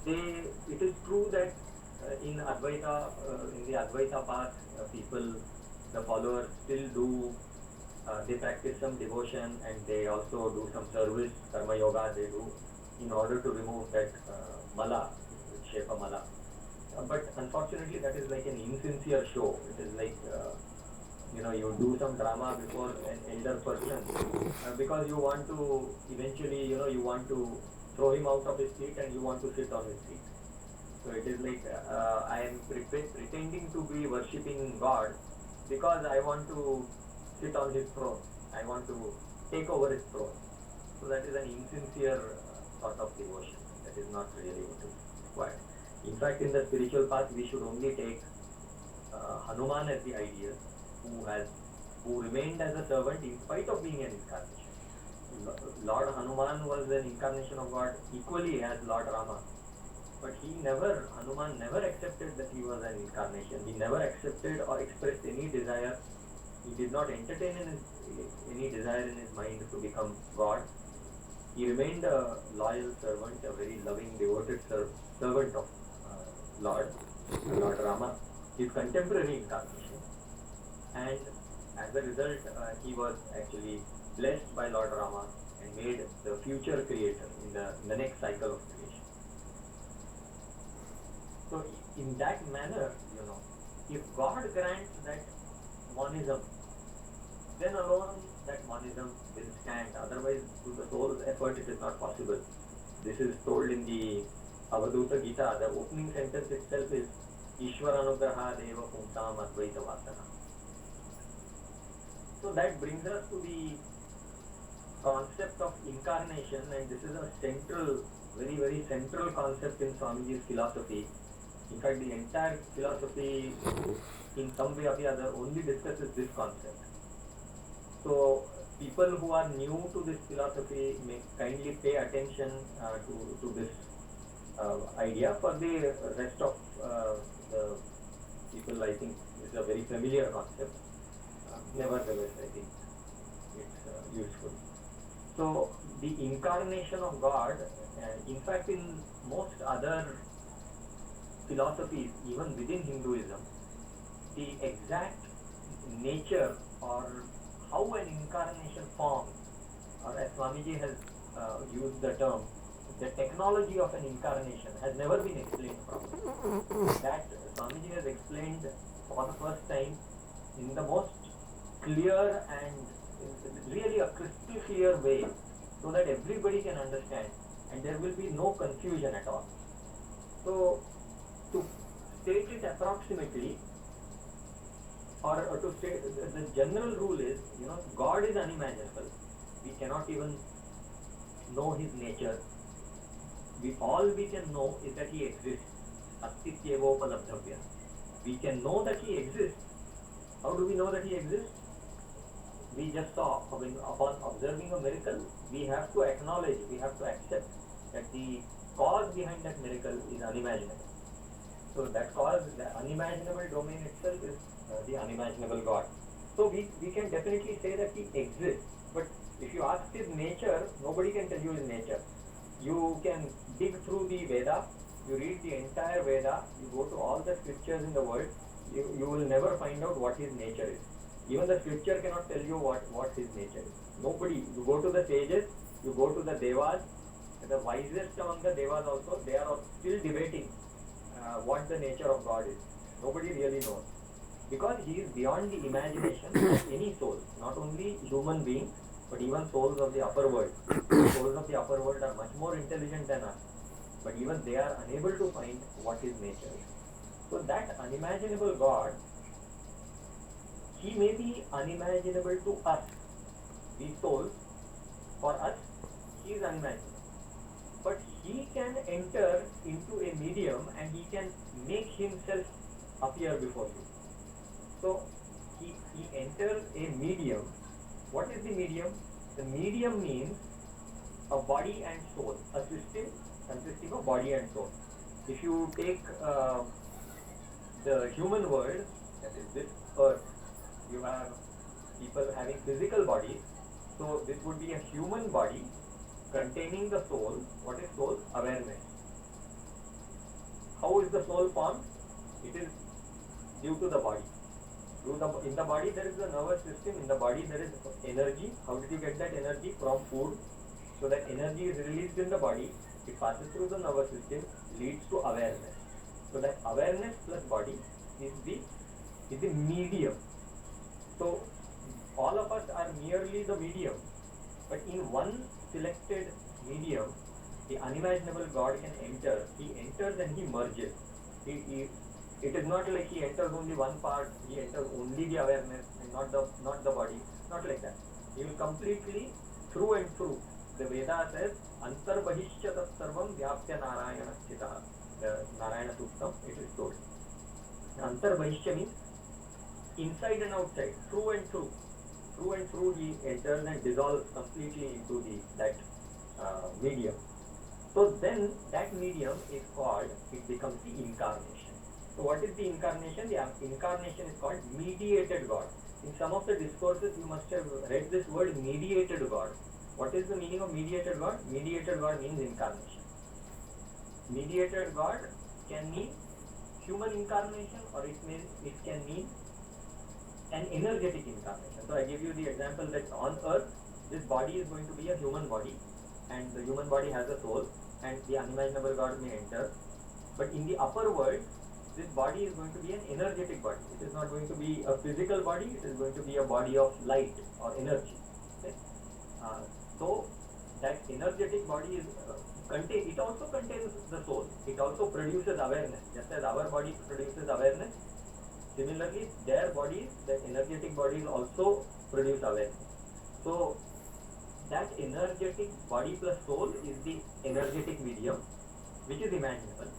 It is true that in Advaita, in the Advaita path, people, the followers still do, they practice some devotion and they also do some service, karma yoga they do, in order to remove that mala, shepa mala. But unfortunately that is like an insincere show. It is like, you do some drama before an elder person because you want to eventually, you want to throw him out of his seat and you want to sit on his seat. So it is like I am pretending to be worshipping God because I want to sit on his throne. I want to take over his throne. So that is an insincere sort of devotion. That is not really what is required. In fact, in the spiritual path, we should only take Hanuman as the ideal, who remained as a servant in spite of being an incarnation. Lord Hanuman was an incarnation of God equally as Lord Rama. but Hanuman never accepted that he was an incarnation. He never accepted or expressed any desire. He did not entertain any desire in his mind to become God. He remained a loyal servant, a very loving, devoted servant of Lord Rama, his contemporary incarnation. And as a result, he was actually blessed by Lord Rama and made the future creator in the next cycle of creation. So in that manner, if God grants that monism, then alone that monism will stand. Otherwise, through the soul's effort, it is not possible. This is told in the Avaduta Gita. The opening sentence itself is Ishwaranugraha Deva Pumsam Advaita Vasana. So that brings us to the concept of incarnation, and this is a central, very, very central concept in Swamiji's philosophy. In fact, the entire philosophy, in some way or the other, only discusses this concept. So, people who are new to this philosophy may kindly pay attention to this idea. For the rest of the people, I think it's a very familiar concept. Nevertheless, I think it's useful. So, the incarnation of God, in fact, in most other philosophies, even within Hinduism, the exact nature or how an incarnation forms, or as Swamiji has used the term, the technology of an incarnation has never been explained properly. That Swamiji has explained for the first time in the most clear and really a crystal clear way, so that everybody can understand and there will be no confusion at all. So, to state it approximately, or to state the general rule is, God is unimaginable. We cannot even know his nature. All we can know is that he exists. Astityevopalabdhavya. We can know that he exists. How do we know that he exists? We just saw, upon observing a miracle, we have to acknowledge, we have to accept that the cause behind that miracle is unimaginable. So that cause, the unimaginable domain itself is the unimaginable God. So we can definitely say that he exists. But if you ask his nature, nobody can tell you his nature. You can dig through the Veda, you read the entire Veda, you go to all the scriptures in the world, you will never find out what his nature is. Even the scripture cannot tell you what his nature is. Nobody. You go to the sages, you go to the Devas, the wisest among the Devas also, they are still debating what the nature of God is. Nobody really knows. Because he is beyond the imagination of any soul, not only human beings, but even souls of the upper world. Souls of the upper world are much more intelligent than us, but even they are unable to find what his nature is. So that unimaginable God, he may be unimaginable to us, we souls. For us, he is unimaginable. But he can enter into a medium and he can make himself appear before you. So, he enters a medium. What is the medium? The medium means a body and soul, a system consisting of body and soul. If you take the human world, that is this earth, you have people having physical bodies. So, this would be a human body containing the soul. What is soul? Awareness. How is the soul formed? It is due to the body. In the body there is the nervous system, in the body there is energy. How did you get that energy? From food. So that energy is released in the body, it passes through the nervous system, leads to awareness. So that awareness plus body is the medium. So all of us are merely the medium, but in one selected medium, the unimaginable God can enter. He enters and he merges. It is not like he enters only one part, he enters only the awareness and not the body. Not like that. He will completely, through and through. The Veda says, Antarbahishya tat sarvam vyaptya narayana sthita. The Narayana Suktam, it is told. Antarbahishya means inside and outside, through and through. Through and through he enters and dissolves completely into that medium. So So then that medium is called, it becomes the incarnation. So what is the incarnation? The incarnation is called mediated God. In some of the discourses you must have read this word mediated God. What is the meaning of mediated God? Mediated God means incarnation. Mediated God can mean human incarnation, or it can mean an energetic incarnation. So I give you the example that on earth this body is going to be a human body, and the human body has a soul, and the unimaginable God may enter. But in the upper world, this body is going to be an energetic body. It is not going to be a physical body, it is going to be a body of light or energy. Okay? So that energetic body is it also contains the soul. It also produces awareness. Just as our body produces awareness, similarly their bodies, the energetic bodies, also produce awareness. So that energetic body plus soul is the energetic medium, which is imaginable.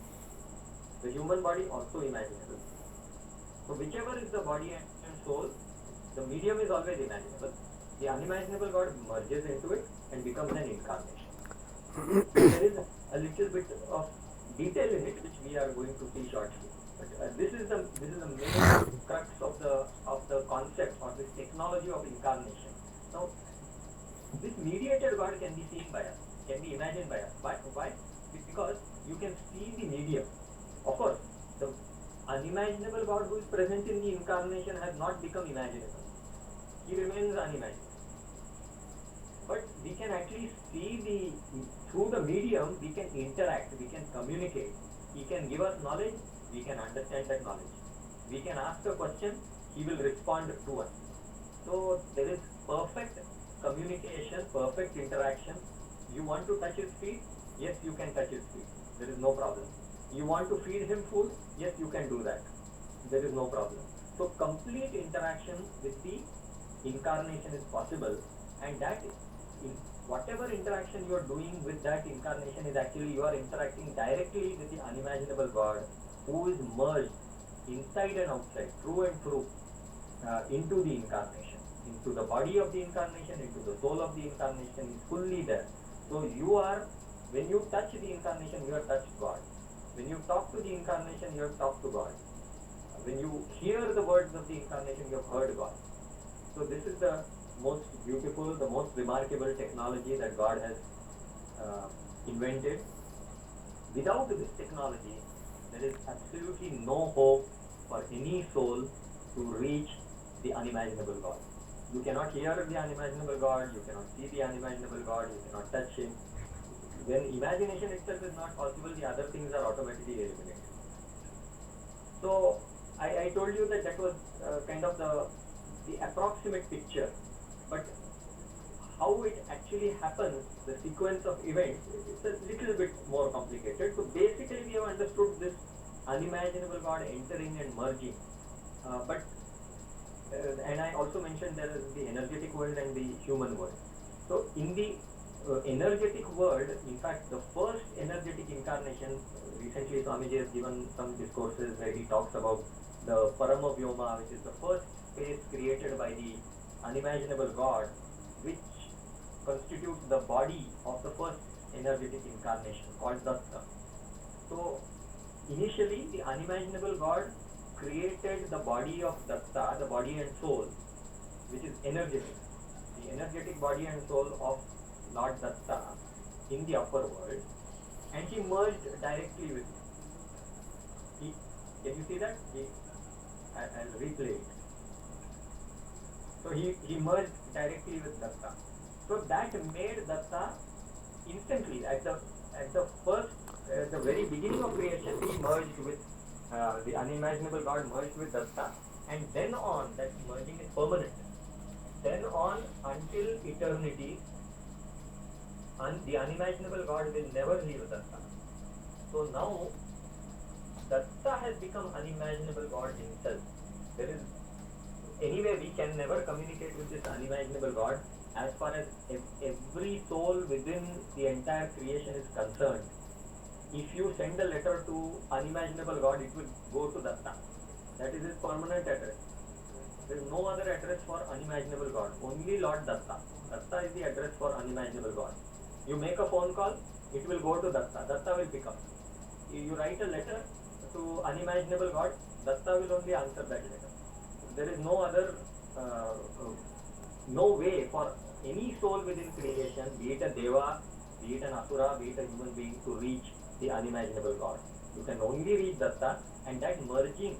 The human body also imaginable. So whichever is the body and soul, the medium is always imaginable. The unimaginable God merges into it and becomes an incarnation. There is a little bit of detail in it which we are going to see shortly. But this is the main crux of the concept or this technology of incarnation. Now, this mediated God can be seen by us, can be imagined by us. Why? Because you can see the medium. Of course, the unimaginable God who is present in the incarnation has not become imaginable. He remains unimaginable. But we can actually see through the medium, we can interact, we can communicate. He can give us knowledge, we can understand that knowledge. We can ask a question, he will respond to us. So there is perfect communication, perfect interaction. You want to touch his feet? Yes, you can touch his feet. There is no problem. You want to feed him food? Yes, you can do that. There is no problem. So complete interaction with the incarnation is possible, and that whatever interaction you are doing with that incarnation is actually you are interacting directly with the unimaginable God who is merged inside and outside, through and through, into the incarnation, into the body of the incarnation, into the soul of the incarnation, is fully there. So you are, when you touch the incarnation, you have touched God. When you talk to the incarnation, you have talked to God. When you hear the words of the incarnation, you have heard God. So this is the most beautiful, the most remarkable technology that God has invented. Without this technology, there is absolutely no hope for any soul to reach the unimaginable God. You cannot hear the unimaginable God, you cannot see the unimaginable God, you cannot touch him. When imagination itself is not possible, the other things are automatically eliminated. So I told you that was kind of the approximate picture, but how it actually happens, the sequence of events, it's a little bit more complicated. So basically we have understood this unimaginable God entering and merging, and I also mentioned there is the energetic world and the human world. So in the energetic world, in fact the first energetic incarnation, recently Swamiji has given some discourses where he talks about the Paramavyoma, which is the first space created by the unimaginable God, which constitutes the body of the first energetic incarnation called Datta. So initially the unimaginable God created the body of Datta, the body and soul, which is energetic. The energetic body and soul of Lord Datta in the upper world, and he merged directly with him. Can you see that? I'll replay it. So he merged directly with Datta. So that made Datta instantly at the very beginning of creation, he merged with the unimaginable God, merged with Datta, and then on, that merging is permanent. Then on until eternity, the unimaginable God will never leave Datta. So now Datta has become unimaginable God himself. There is, anyway, we can never communicate with this unimaginable God as far as every soul within the entire creation is concerned. If you send a letter to unimaginable God, it will go to Datta. That is his permanent address. There is no other address for unimaginable God. Only Lord Datta. Datta is the address for unimaginable God. You make a phone call, it will go to Datta. Datta will pick up. You write a letter to unimaginable God, Datta will only answer that letter. There is no other, no way for any soul within creation, be it a deva, be it an asura, be it a human being, to reach the unimaginable God. You can only reach Datta, and that merging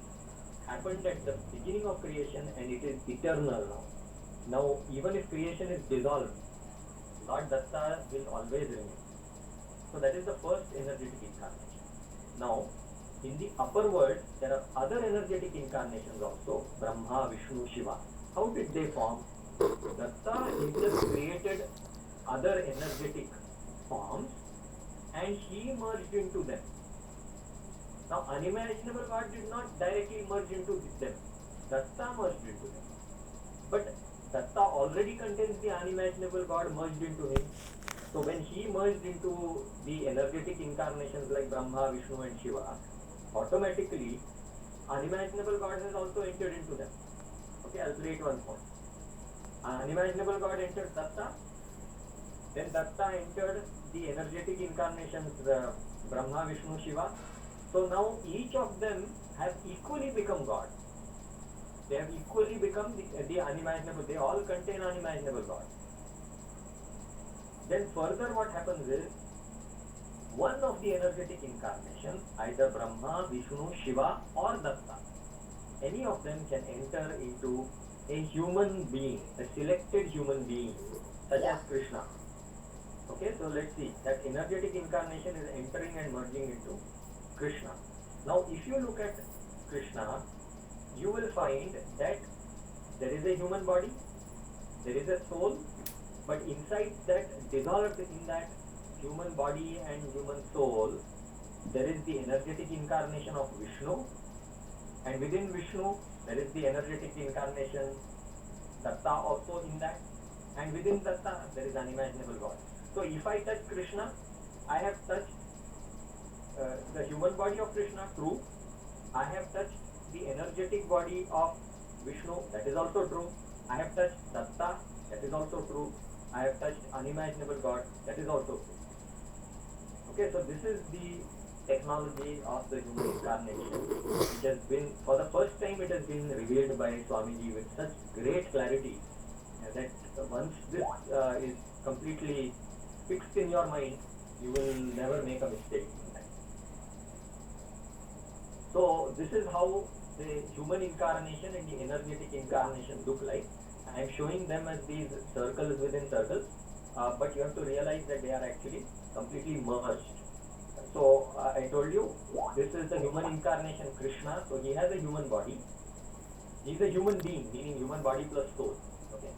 happened at the beginning of creation, and it is eternal now. Now, even if creation is dissolved, Lord Datta will always remain. So that is the first energetic incarnation. Now, in the upper world, there are other energetic incarnations also, Brahma, Vishnu, Shiva. How did they form? Datta himself created other energetic forms and he merged into them. Now, unimaginable God did not directly merge into them. Datta merged into them. But Datta already contains the unimaginable God merged into him. So when he merged into the energetic incarnations like Brahma, Vishnu and Shiva, automatically unimaginable God has also entered into them. Okay, I'll play it once more. Unimaginable God entered Datta, then Datta entered the energetic incarnations Brahma, Vishnu, Shiva. So now each of them have equally become God. They have equally become the unimaginable. They all contain unimaginable God. Then further what happens is, one of the energetic incarnations, either Brahma, Vishnu, Shiva or Datta, any of them can enter into a human being, a selected human being, such as Krishna. Okay, so let's see, that energetic incarnation is entering and merging into Krishna. Now, if you look at Krishna, you will find that there is a human body, there is a soul, but inside that, dissolved in that human body and human soul, there is the energetic incarnation of Vishnu, and within Vishnu, there is the energetic incarnation Datta also in that, and within Datta, there is unimaginable God. So if I touch Krishna, I have touched the human body of Krishna, true. I have touched the energetic body of Vishnu, that is also true. I have touched Datta, that is also true. I have touched unimaginable God, that is also true. Okay, so this is the technology of the human incarnation, which has been, for the first time, it has been revealed by Swamiji with such great clarity that once this is completely fixed in your mind, you will never make a mistake in that. So this is how the human incarnation and the energetic incarnation look like. I am showing them as these circles within circles, but you have to realize that they are actually completely merged. So I told you, this is the human incarnation Krishna. So he has a human body. He is a human being, meaning human body plus soul. Okay.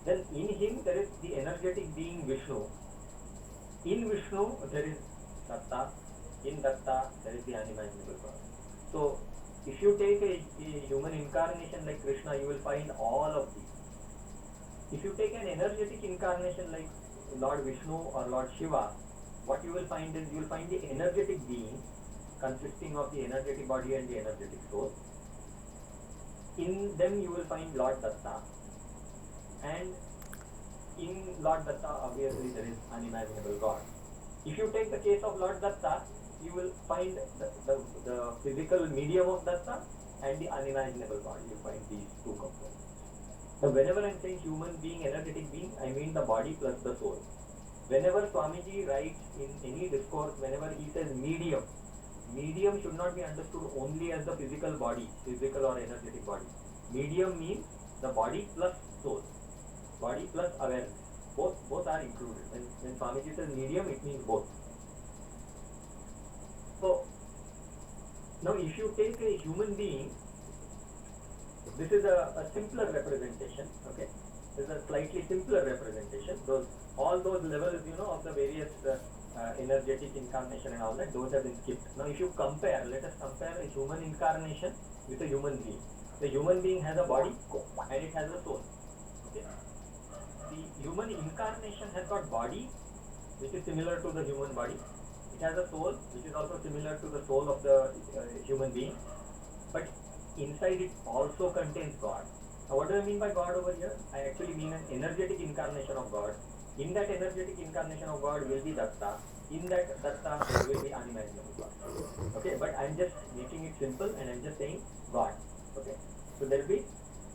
Then in him there is the energetic being Vishnu. In Vishnu there is Datta. In Datta there is the unimaginable God. So if you take a human incarnation like Krishna, you will find all of these. If you take an energetic incarnation like Lord Vishnu or Lord Shiva, what you will find is, you will find the energetic being consisting of the energetic body and the energetic soul. In them you will find Lord Datta, and in Lord Datta obviously there is unimaginable God. If you take the case of Lord Datta, you will find the physical medium of Datta and the unimaginable God. You find these two components. So whenever I am saying human being, energetic being, I mean the body plus the soul. Whenever Swamiji writes in any discourse, whenever he says medium, medium should not be understood only as the physical body, physical or energetic body. Medium means the body plus soul, body plus awareness. Both are included. When Swamiji says medium, it means both. So now if you take a human being, this is a simpler representation. Okay, this is a slightly simpler representation. All those levels, of the various energetic incarnation and all that, those have been skipped. Now if you compare, let us compare a human incarnation with a human being. The human being has a body and it has a soul. Okay, the human incarnation has got body, which is similar to the human body. It has a soul, which is also similar to the soul of the human being, but inside it also contains God. Now what do I mean by God over here? I actually mean an energetic incarnation of God. In that energetic incarnation of God will be Datta. In that Datta there will be unimaginable God. Okay, but I'm just making it simple and I'm just saying God. Okay, so there will be,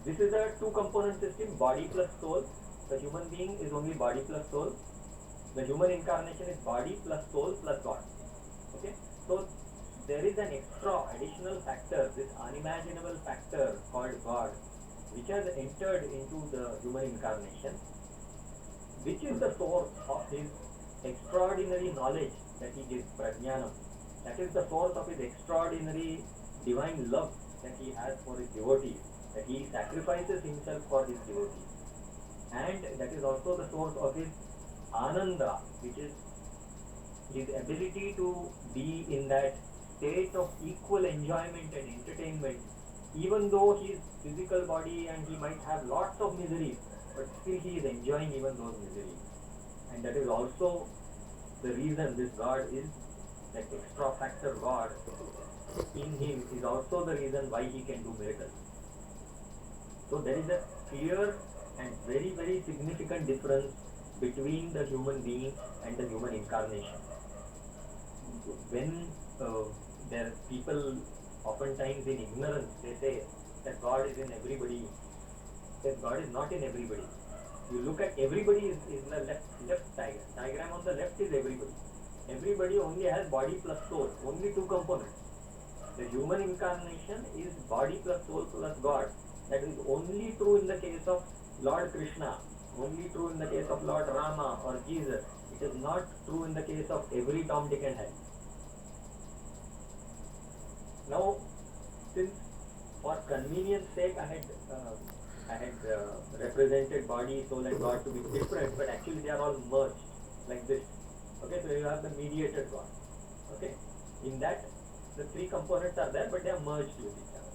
this is a two component system, body plus soul. The human being is only body plus soul. The human incarnation is body plus soul plus God. Okay, so there is an extra additional factor, this unimaginable factor called God, which has entered into the human incarnation, which is the source of his extraordinary knowledge that he gives, prajnanam. That is the source of his extraordinary divine love that he has for his devotees, that he sacrifices himself for his devotees. And that is also the source of his ananda, which is his ability to be in that state of equal enjoyment and entertainment, even though his physical body and he might have lots of miseries, but still he is enjoying even those miseries. And that is also the reason this God is, that extra factor God in him is also the reason why he can do miracles. So there is a clear and very, very significant difference between the human being and the human incarnation. When there people oftentimes in ignorance they say that God is in everybody, that God is not in everybody. You look at everybody is in the left diagram on the left is everybody. Everybody only has body plus soul, only two components. The human incarnation is body plus soul plus God. That is only true in the case of Lord Krishna, only true in the case of Lord Rama or Jesus. It is not true in the case of every Tom, Dick and Harry. Now, since for convenience sake I had represented body, soul and God to be different, but actually they are all merged like this. Okay, so you have the mediated God. Okay, in that the three components are there, but they are merged with each other.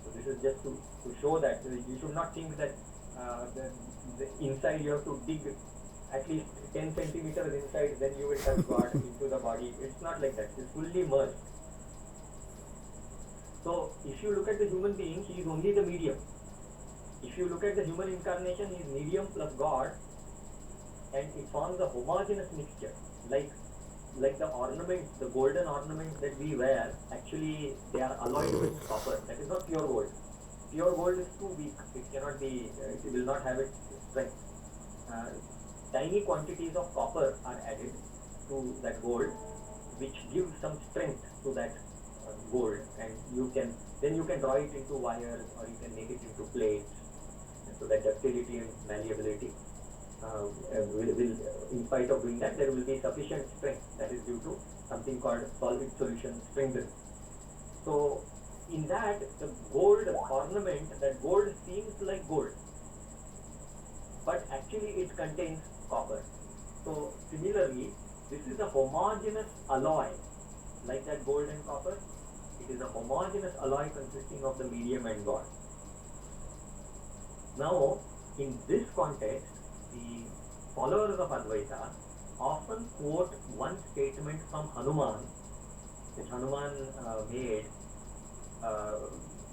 So this is just to show that you should not think that the inside you have to dig at least 10 centimeters inside, then you will touch God into the body. It's not like that. It's fully merged. So if you look at the human being, he is only the medium. If you look at the human incarnation, he is medium plus God, and it forms a homogeneous mixture. Like the ornaments, the golden ornaments that we wear, actually they are alloyed with copper. That is not pure gold. Pure gold is too weak. It cannot be, it will not have its strength. Tiny quantities of copper are added to that gold, which gives some strength to that gold, and you can draw it into wires, or you can make it into plates. And so that ductility and malleability will, in spite of doing that, there will be sufficient strength that is due to something called solvent solution strengthening. So in that, the gold ornament, that gold seems like gold, but actually it contains copper. So similarly, this is a homogeneous alloy, like that gold and copper. It is a homogeneous alloy consisting of the medium and God. Now, in this context, the followers of Advaita often quote one statement from Hanuman, which Hanuman made.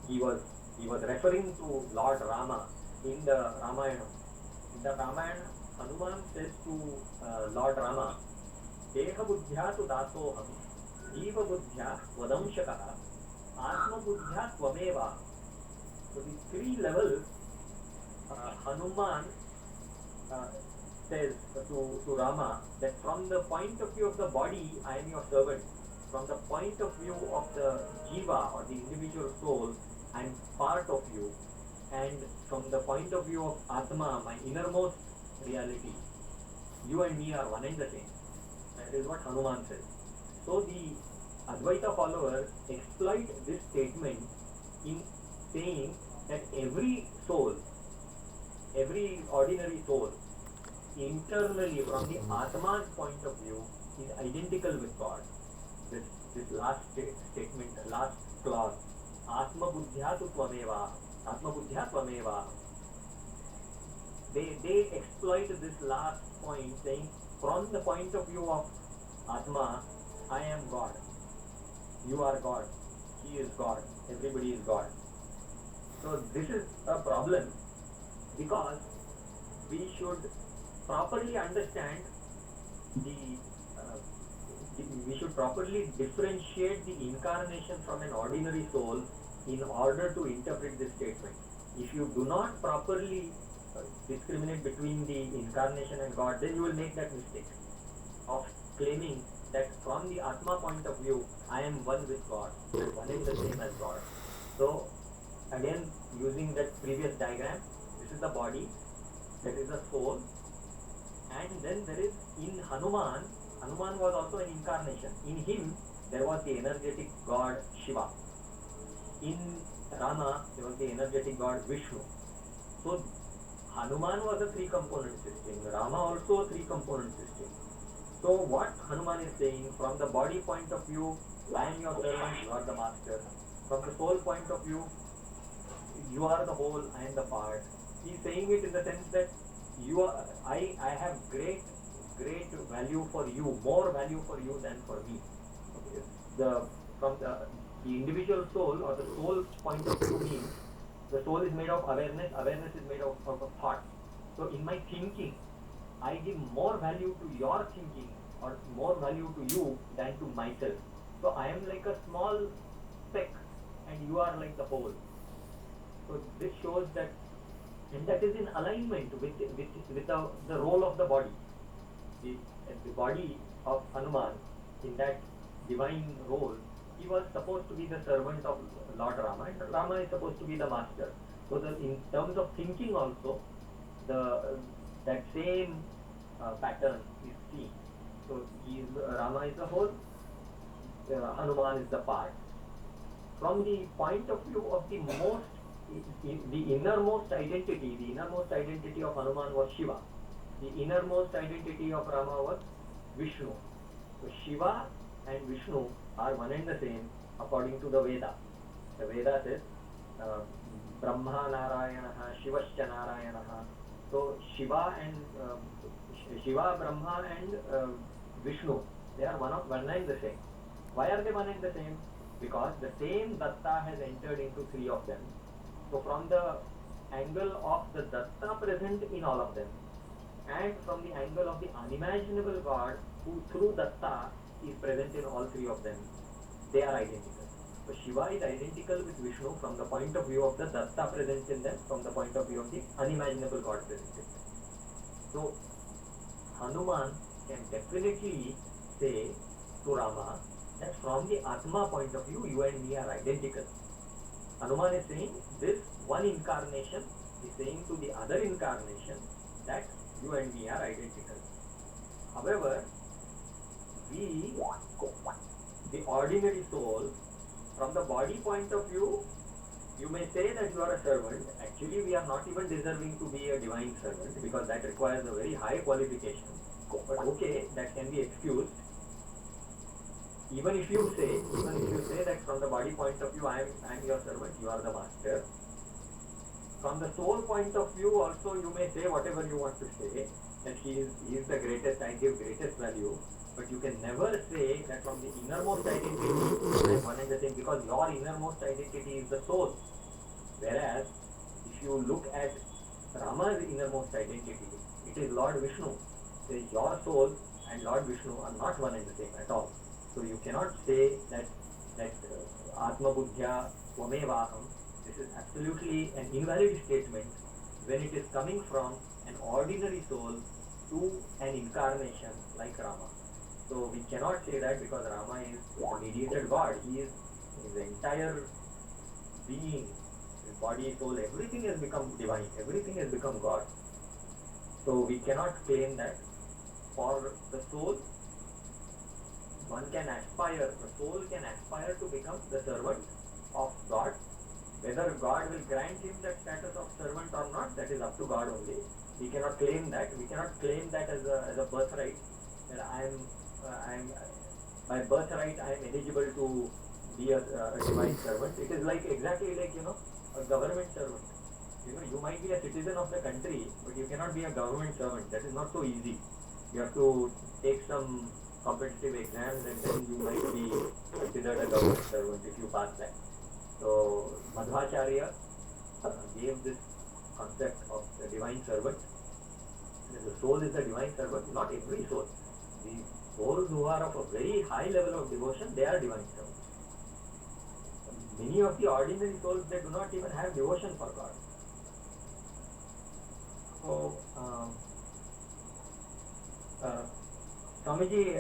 He was referring to Lord Rama in the Ramayana. In the Ramayana, Hanuman says to Lord Rama, Deha buddhya tu dasoham, jiva buddhya vadamshakaha, atma buddhya tvameva. So these three levels, Hanuman says to Rama that from the point of view of the body, I am your servant. From the point of view of the jiva or the individual soul, I am part of you. And from the point of view of Atma, my innermost reality, you and me are one and the same. That is what Hanuman says. So the Advaita followers exploit this statement in saying that every soul, every ordinary soul, internally from the Atma's point of view, is identical with God. This last statement, last clause, Atma buddhya tu tvameva, Atma buddhya tvameva. They exploit this last point, saying from the point of view of Atma, I am God, you are God, he is God, everybody is God. So this is a problem, because we should properly understand the, uh, we should properly differentiate the incarnation from an ordinary soul in order to interpret this statement. If you do not properly discriminate between the incarnation and God, then you will make that mistake of claiming that from the Atma point of view, I am one with God, I am one and the same as God. So, again, using that previous diagram, this is the body, that is the soul, and then there is in Hanuman. Hanuman was also an incarnation. In him, there was the energetic god Shiva. In Rama, there was the energetic god Vishnu. So, Hanuman was a three-component system. Rama also a three-component system. So, what Hanuman is saying, from the body point of view, I am your servant, you are the master. From the soul point of view, you are the whole, I am the part. He is saying it in the sense that you are, I have great value for you, more value for you than for me. Okay. From the individual soul or the soul point of view means the soul is made of awareness, awareness is made of thought. So in my thinking, I give more value to your thinking or more value to you than to myself. So I am like a small speck and you are like the whole. So this shows that, and that is in alignment with the role of the body. The body of Hanuman in that divine role, he was supposed to be the servant of Lord Rama, and Rama is supposed to be the master. So in terms of thinking also, that same pattern is seen. So Rama is the whole, Hanuman is the part. From the point of view of the innermost identity of Hanuman was Shiva. The innermost identity of Rama was Vishnu. So Shiva and Vishnu are one and the same according to the Veda. The Veda says Brahma Narayanaha, Shivascha Narayanaha. So Shiva, Brahma and Vishnu, they are one and the same. Why are they one and the same? Because the same Datta has entered into three of them. So from the angle of the Datta present in all of them, and from the angle of the unimaginable God who through Datta is present in all three of them, they are identical. So Shiva is identical with Vishnu from the point of view of the Datta present in them, from the point of view of the unimaginable God present in them. So Hanuman can definitely say to Rama that from the Atma point of view, you and me are identical. Hanuman is saying this one incarnation is saying to the other incarnation that you and me are identical. However, we, the ordinary soul, from the body point of view, you may say that you are a servant. Actually, we are not even deserving to be a divine servant because that requires a very high qualification. But okay, that can be excused. Even if you say that from the body point of view, I am your servant, you are the master. From the soul point of view also, you may say whatever you want to say, that he is the greatest, I give greatest value. But you can never say that from the innermost identity, I am one and the same, because your innermost identity is the soul. Whereas, if you look at Rama's innermost identity, it is Lord Vishnu. So your soul and Lord Vishnu are not one and the same at all. So you cannot say that Atma Buddhya Tvamevaham. This is absolutely an invalid statement when it is coming from an ordinary soul to an incarnation like Rama. So we cannot say that because Rama is a mediated God. His entire being, his body, soul, everything has become divine. Everything has become God. So we cannot claim that. For the soul, the soul can aspire to become the servant of God. Whether God will grant him that status of servant or not, that is up to God only. We cannot claim that. We cannot claim that as a birthright. That I am by birthright I am eligible to be a divine servant. It is exactly like a government servant. You might be a citizen of the country, but you cannot be a government servant. That is not so easy. You have to take some competitive exams and then you might be considered a government servant if you pass that. So Madhvacharya gave this concept of the divine servant. the soul is the divine servant. Not every soul. Those who are of a very high level of devotion, they are divine servants. Many of the ordinary souls, they do not even have devotion for God. So, Swamiji,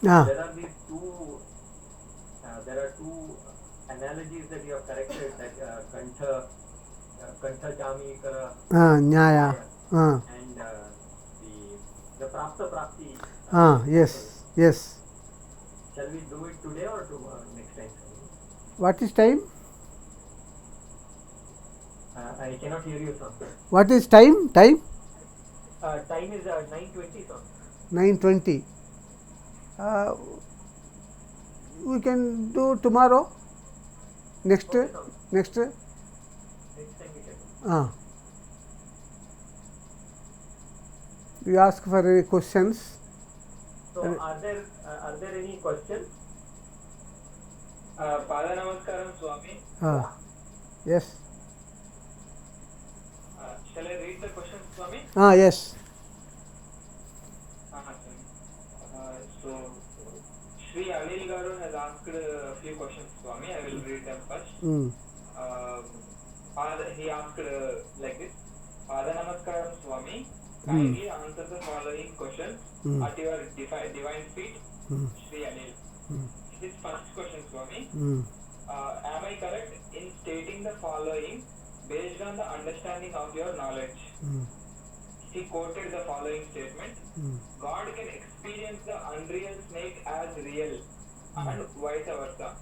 there are these two. There are two analogies that you have corrected, that Kantha Jami Kara Nyaya. and the Prapta Prapti. Yes, yes. Shall we do it today or next time? What is time? I cannot hear you, sir. What is time? Time? Time is 9:20, sir. 9:20. We can do tomorrow. Next. Okay, sir. Next. Next time we can do. You ask for any questions. So, are there any questions? Pada Namaskaram, Swami. Yes. Shall I read the questions, Swami? Yes. So, Shri Anil Garu has asked a few questions, Swami. I will read them first. He asked like this. Pada Namaskaram, Swami. Kindly answer the following questions at your divine feet, Shri Anil. His first question, Swami. Am I correct in stating the following based on the understanding of your knowledge? He quoted the following statement. God can experience the unreal snake as real and vice versa.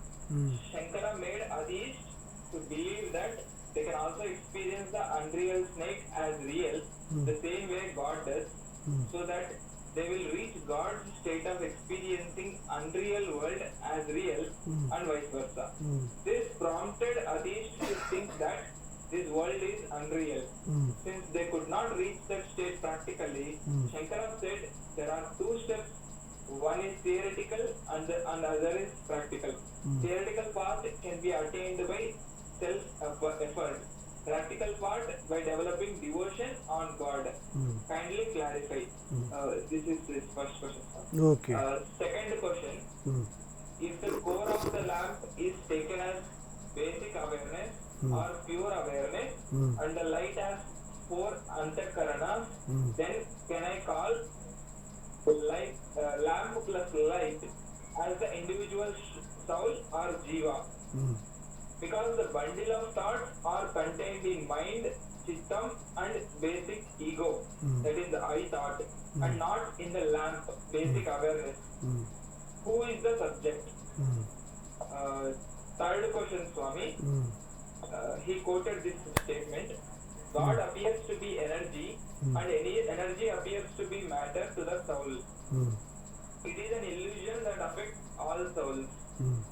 Shankara made atheists to believe that they can also experience the unreal snake as real the same way God does, so that they will reach God's state of experiencing unreal world as real and vice versa. This prompted atheists to think that this world is unreal. Since they could not reach that state practically, Shankara said there are two steps. One is theoretical and the other is practical. Theoretical part can be attained by self-effort. Practical part by developing devotion on God. Kindly clarify. This is his first question. Okay. Second question. If the core of the lamp is taken as basic awareness or pure awareness and the light as four antakaranas, then can I call light, lamp plus light as the individual soul or jiva? Because the bundle of thoughts are contained in mind, chittam and basic ego, that is the I thought, and not in the lamp, basic awareness. Who is the subject? Third question, Swami. He quoted this statement. God appears to be energy and any energy appears to be matter to the soul. It is an illusion that affects all souls.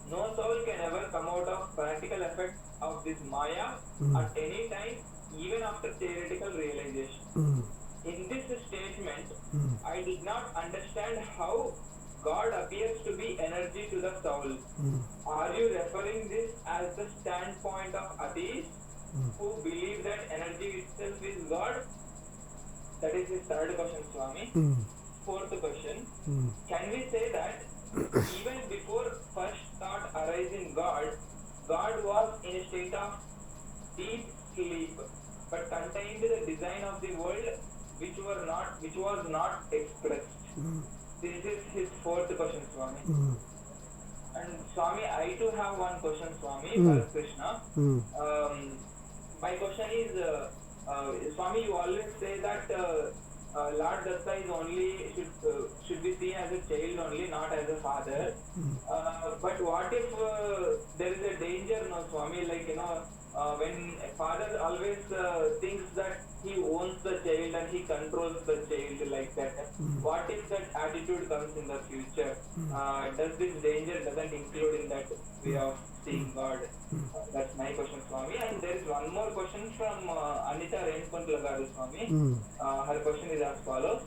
No soul can ever come out of practical effect of this Maya at any time, even after theoretical realization. In this statement, I did not understand how God appears to be energy to the soul. Are you referring this as the standpoint of atheists who believe that energy itself is God? That is his third question, Swami. Fourth question. Can we say that even before first thought arise in God, God was in a state of deep sleep, but contained the design of the world which was not expressed? This is his fourth question, Swami. And Swami, I too have one question, Swami, for Krishna. My question is, Swami, you always say that Lord Datta is only should be seen as a child only, not as a father. But what if there is a danger, no, Swami? Like when a father always thinks that he owns the child and he controls the child like that. What if that attitude comes in the future? Does this danger doesn't include in that way of seeing God? That's my question, Swami. And there is one more question from Anita Renpantla Garu, Swami. Her question is as follows.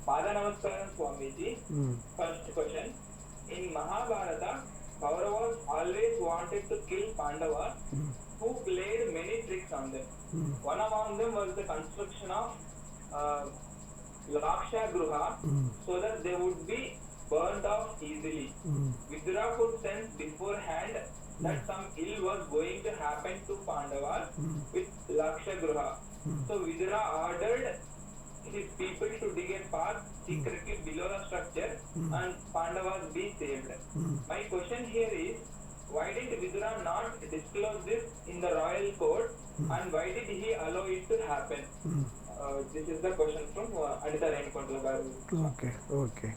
Pada Namaskaram, Swamiji. First question. In Mahabharata, Kauravas always wanted to kill Pandavas, who played many tricks on them. One among them was the construction of Laksha Gruha so that they would be burnt off easily. Vidura could sense beforehand that some ill was going to happen to Pandavas with Laksha Gruha. So Vidura ordered his people to dig a path secretly below the structure and Pandavas be saved. My question here is, why did Vidura not disclose this in the royal court and why did he allow it to happen? This is the question from Anita Renikontla garu. Okay, okay,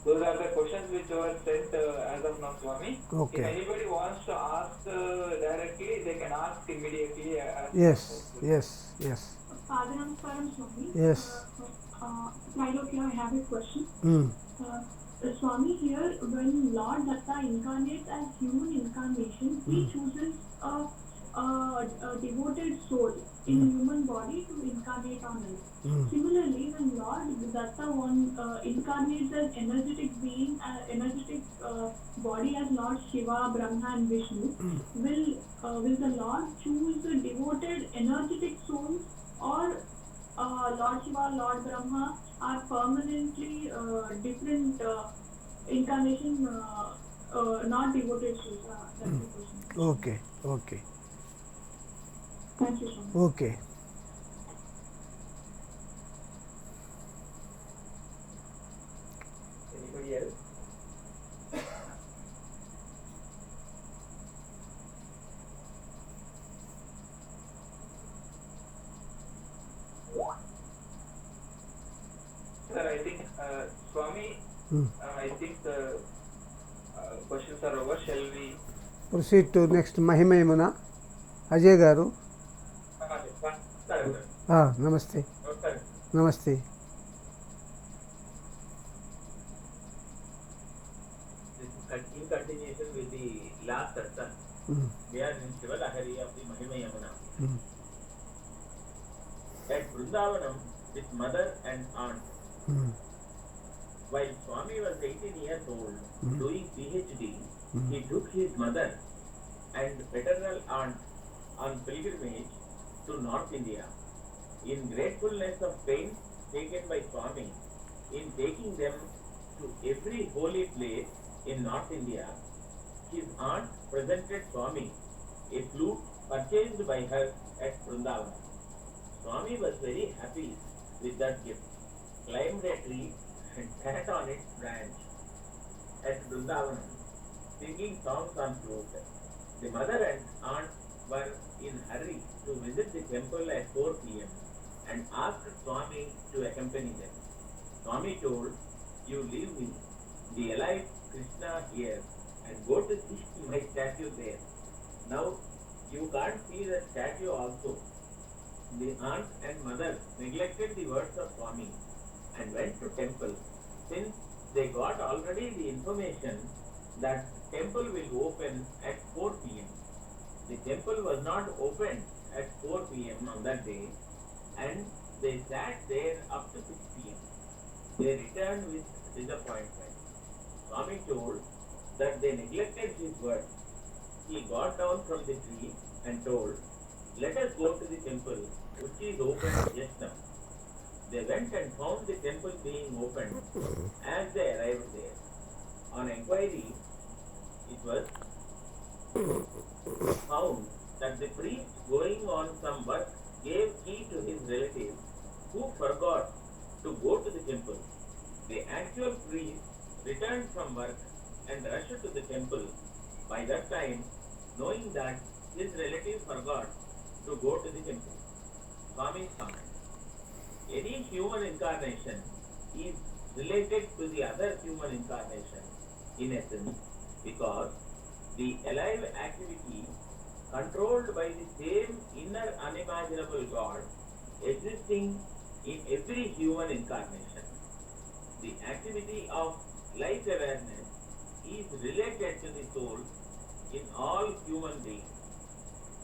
Those are the questions which were sent as of now, Swami. Okay. If anybody wants to ask directly, they can ask immediately. yes, yes, yes, Namaskaram, Swami. yes. Trilokya, I have a question. Mm. Swami, here when Lord Datta incarnates as human incarnation, he chooses a devoted soul in human body to incarnate on earth. Similarly, when Lord Datta incarnates as energetic being, energetic body as Lord Shiva, Brahma, and Vishnu, will the Lord choose the devoted energetic souls, or Lord Shiva, Lord Brahma are permanently different incarnation, not devoted souls? That's the question. Okay, okay, Thank you so much. okay. Anybody else? Sir, I think Swami, I think the questions are over. Shall we? Proceed to next Mahima Yamuna. Ajay garu. Namaste. Namaste. This is in continuation with the last satsang. We are in Shivalahari of the Mahima Yamuna. At Vrindavanam with mother and aunt, while Swami was 18 years old, doing PhD, he took his mother and paternal aunt on pilgrimage to North India. In gratefulness of pains taken by Swami in taking them to every holy place in North India, his aunt presented Swami a flute purchased by her at Vrindavan. Swami was very happy with that gift, climbed a tree and sat on its branch at Vrindavanam, singing songs on flute. The mother and aunt were in hurry to visit the temple at 4 p.m. and asked Swami to accompany them. Swami told, "You leave me, the alive Krishna here, and go to see my statue there. Now you can't see the statue also." The aunt and mother neglected the words of Swami and went to temple, since they got already the information that temple will open at 4 p.m. The temple was not opened at 4 p.m. on that day, and they sat there up to 6 p.m. They returned with disappointment. Swami told that they neglected his words. He got down from the tree and told, "Let us go to the temple, which is open just now." They went and found the temple being opened as they arrived there. On inquiry, it was found that the priest going on some work gave key to his relative who forgot to go to the temple. The actual priest returned from work and rushed to the temple. By that time, knowing that his relative forgot to go to the temple. Swami's comment. Any human incarnation is related to the other human incarnation in essence, because the alive activity controlled by the same inner unimaginable God existing in every human incarnation. The activity of life awareness is related to the soul in all human beings.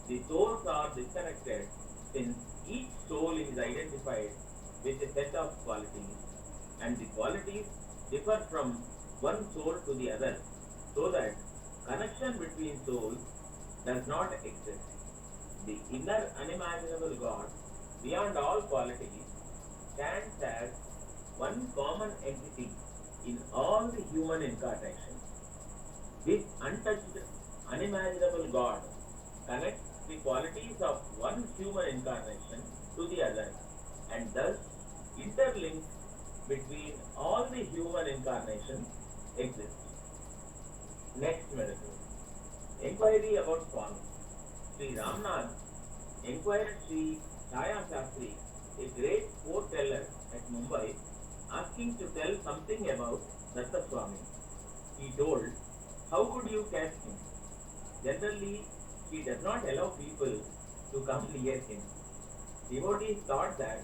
The souls are disconnected since each soul is identified with a set of qualities, and the qualities differ from one soul to the other, so that connection between souls does not exist. The inner unimaginable God, beyond all qualities, stands as one common entity in all the human incarnations. This untouched, unimaginable God connects the qualities of one human incarnation to the other and thus interlinks between all the human incarnations exist. Next miracle. Inquiry about Swami. Sri Ramnath inquired Sri Chaya Shastri, a great foreteller at Mumbai, asking to tell something about Datta Swami. He told, how would you catch him? Generally, he does not allow people to come near him. Devotees thought that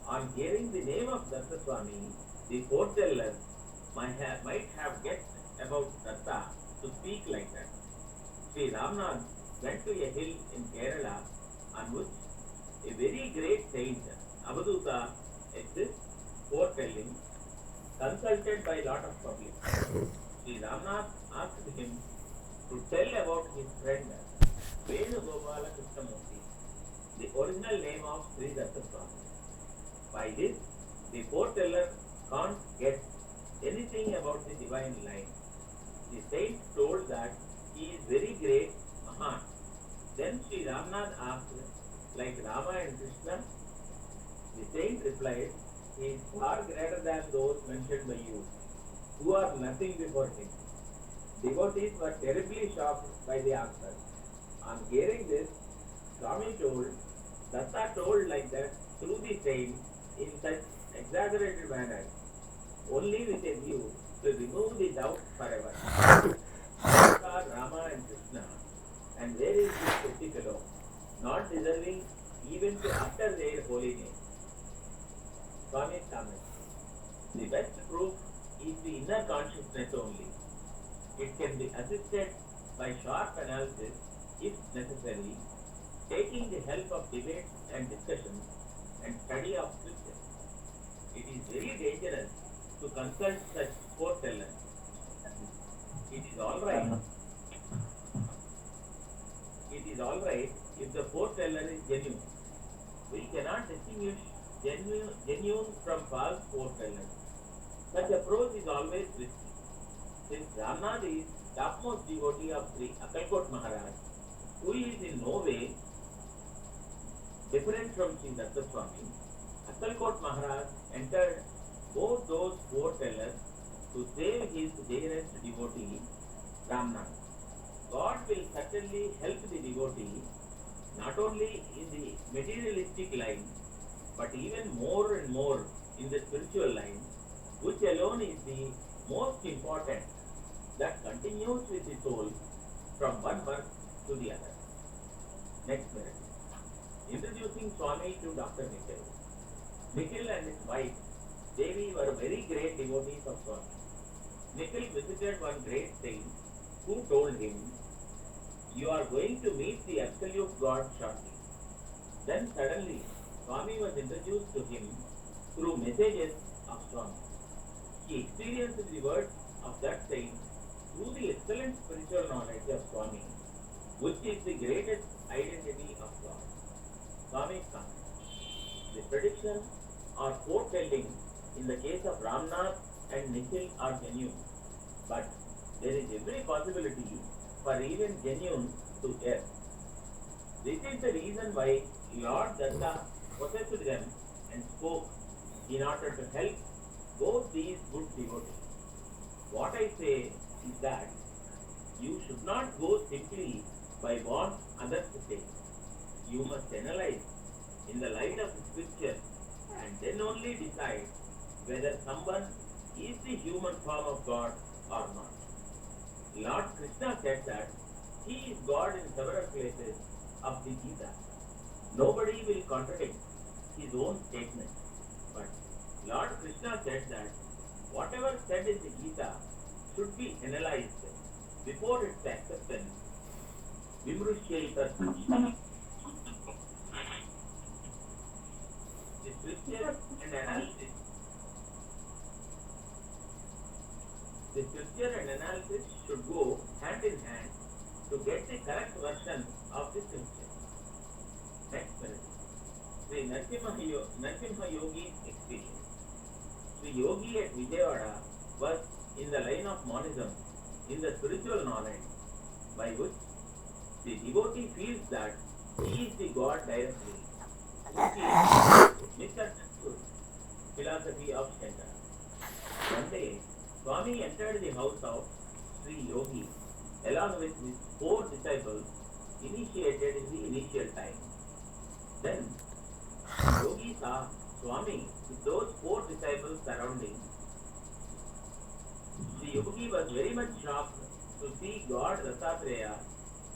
on hearing the name of Datta Swami, the foreteller might have guessed about Datta to speak like that. Sri Ramnath went to a hill in Kerala on which a very great saint, Avaduta, exists, foretelling, consulted by lot of public. Sri Ramnath asked him to tell about his friend Venugopala Krishnamurti, the original name of Sri Datta Swami. By this, the foreteller can't guess anything about the divine line. The saint told that he is very great Mahan. Then Sri Ramnath asked, like Rama and Krishna? The saint replied, he is far greater than those mentioned by you, who are nothing before him. Devotees were terribly shocked by the answer. On hearing this, Swami told, Datta told like that through the saint in such exaggerated manner, only with a view to remove the doubt forever. What are Rama and Krishna? And where is this petty fellow, not deserving even to utter their holy name? Swami's comment. The best proof is the inner consciousness only. It can be assisted by sharp analysis if necessary, taking the help of debates and discussions and study of scripture. It is very dangerous to consult such foretellers. It is all right. It is all right if the foreteller is genuine. We cannot distinguish genuine from false foretellers. Such approach is always risky. Since Ramnath is topmost devotee of Sri Akalkot Maharaj, who is in no way different from Sri Datta Swami, Akalkot Maharaj entered both those foretellers to save his dearest devotee, Ramnath. God will certainly help the devotee not only in the materialistic line, but even more and more in the spiritual line, which alone is the most important, that continues with the soul from one birth to the other. Next miracle. Introducing Swami to Dr. Nikhil. Nikhil and his wife, Devi, were very great devotees of Swami. Nikhil visited one great saint who told him, you are going to meet the absolute God shortly. Then suddenly, Swami was introduced to him through messages of Swami. He experienced the words of that saint through the excellent spiritual knowledge of Swami, which is the greatest identity of God. Swami's comment. The prediction or foretelling in the case of Ramnath and Nikhil are genuine, but there is every possibility for even genuine to err. This is the reason why Lord Datta possessed them and spoke in order to help both these good devotees. What I say is that you should not go simply by what others say. You must analyze in the light of the scripture and then only decide whether someone is the human form of God or not. Lord Krishna said that he is God in several places of the Gita. Nobody will contradict his own statement. But Lord Krishna said that whatever said in the Gita should be analyzed before its acceptance. Vimrushyaita. The scripture and analysis. The scripture and analysis should go hand in hand to get the correct version of the scripture. Next miracle. Sri Narasimha Yogi's experience. the yogi at Vijayawada was in the line of monism, in the spiritual knowledge, by which the devotee feels that he is the God directly, which is misunderstood philosophy of Shankara. One day, Swami entered the house of Sri Yogi along with his 4 disciples initiated in the initial time. Then, Yogi saw Swami with those 4 disciples surrounding. Sri Yogi was very much shocked to see God Dattatreya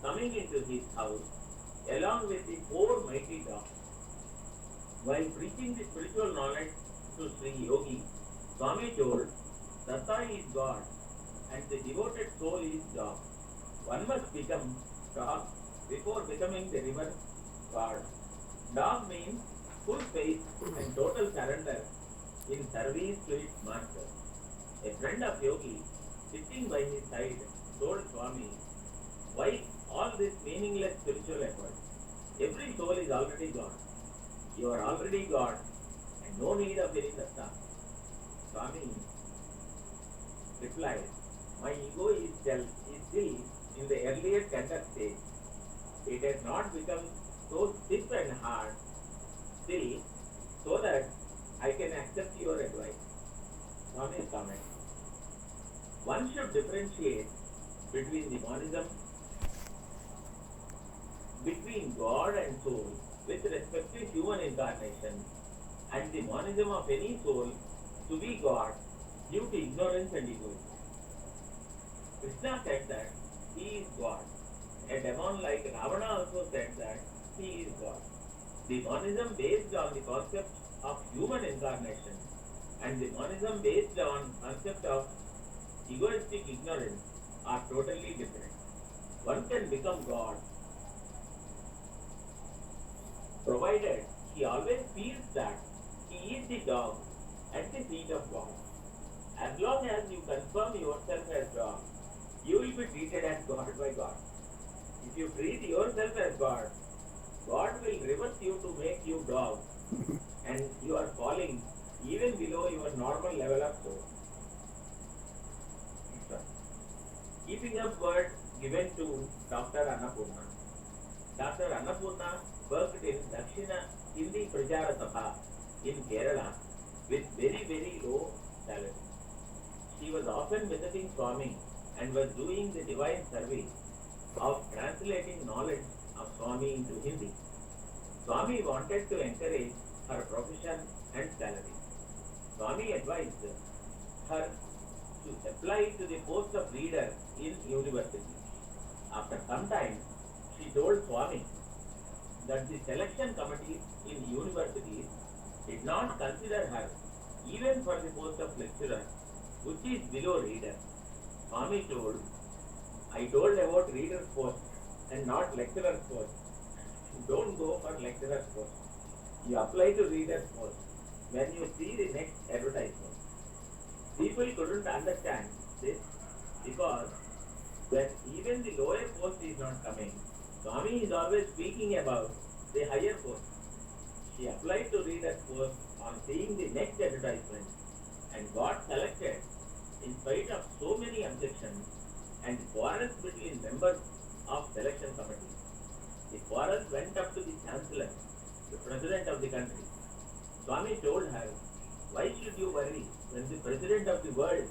coming into his house along with the 4 mighty dogs. While preaching the spiritual knowledge to Sri Yogi, Swami told, Datta is God and the devoted soul is dog. One must become dog before becoming the river God. Dog means full faith and total surrender in service to its master. A friend of Yogi, sitting by his side, told Swami, why all this meaningless spiritual effort? Every soul is already God. You are already God and no need of any datta. Swami replied, my ego is still in the earlier tender stage. It has not become so stiff and hard still so that I can accept your advice. Swami's comment. One should differentiate between the monism between God and soul with respect to human incarnation and the monism of any soul to be God due to ignorance and egoism. Krishna said that he is God. A demon like Ravana also said that he is God. The monism based on the concept of human incarnation and the monism based on concept of egoistic ignorance are totally different. One can become God provided he always feels that he is the dog at the feet of God. As long as you confirm yourself as dog, you will be treated as God by God. If you treat yourself as God, God will reverse you to make you dog and you are falling even below your normal level of soul. Keeping up word given to Dr. Annapurna. Dr. Annapurna worked in Dakshina Hindi Prachara Sabha in Kerala with very low salary. She was often visiting Swami and was doing the divine service of translating knowledge of Swami into Hindi. Swami wanted to encourage her profession and salary. Swami advised her to apply to the post of reader in university. After some time, she told Swami that the selection committees in universities did not consider her even for the post of lecturer, which is below reader. Swami told, I told about reader's post and not lecturer's post. Don't go for lecturer's post. You apply to reader's post when you see the next advertisement. People couldn't understand this because when even the lower post is not coming, Swami is always speaking about the higher post. She applied to reader's post on seeing the next advertisement and got selected in spite of so many objections and quarrels between members of selection committee. The quarrels went up to the chancellor, the president of the country. Swami told her, why should you worry when the president of the world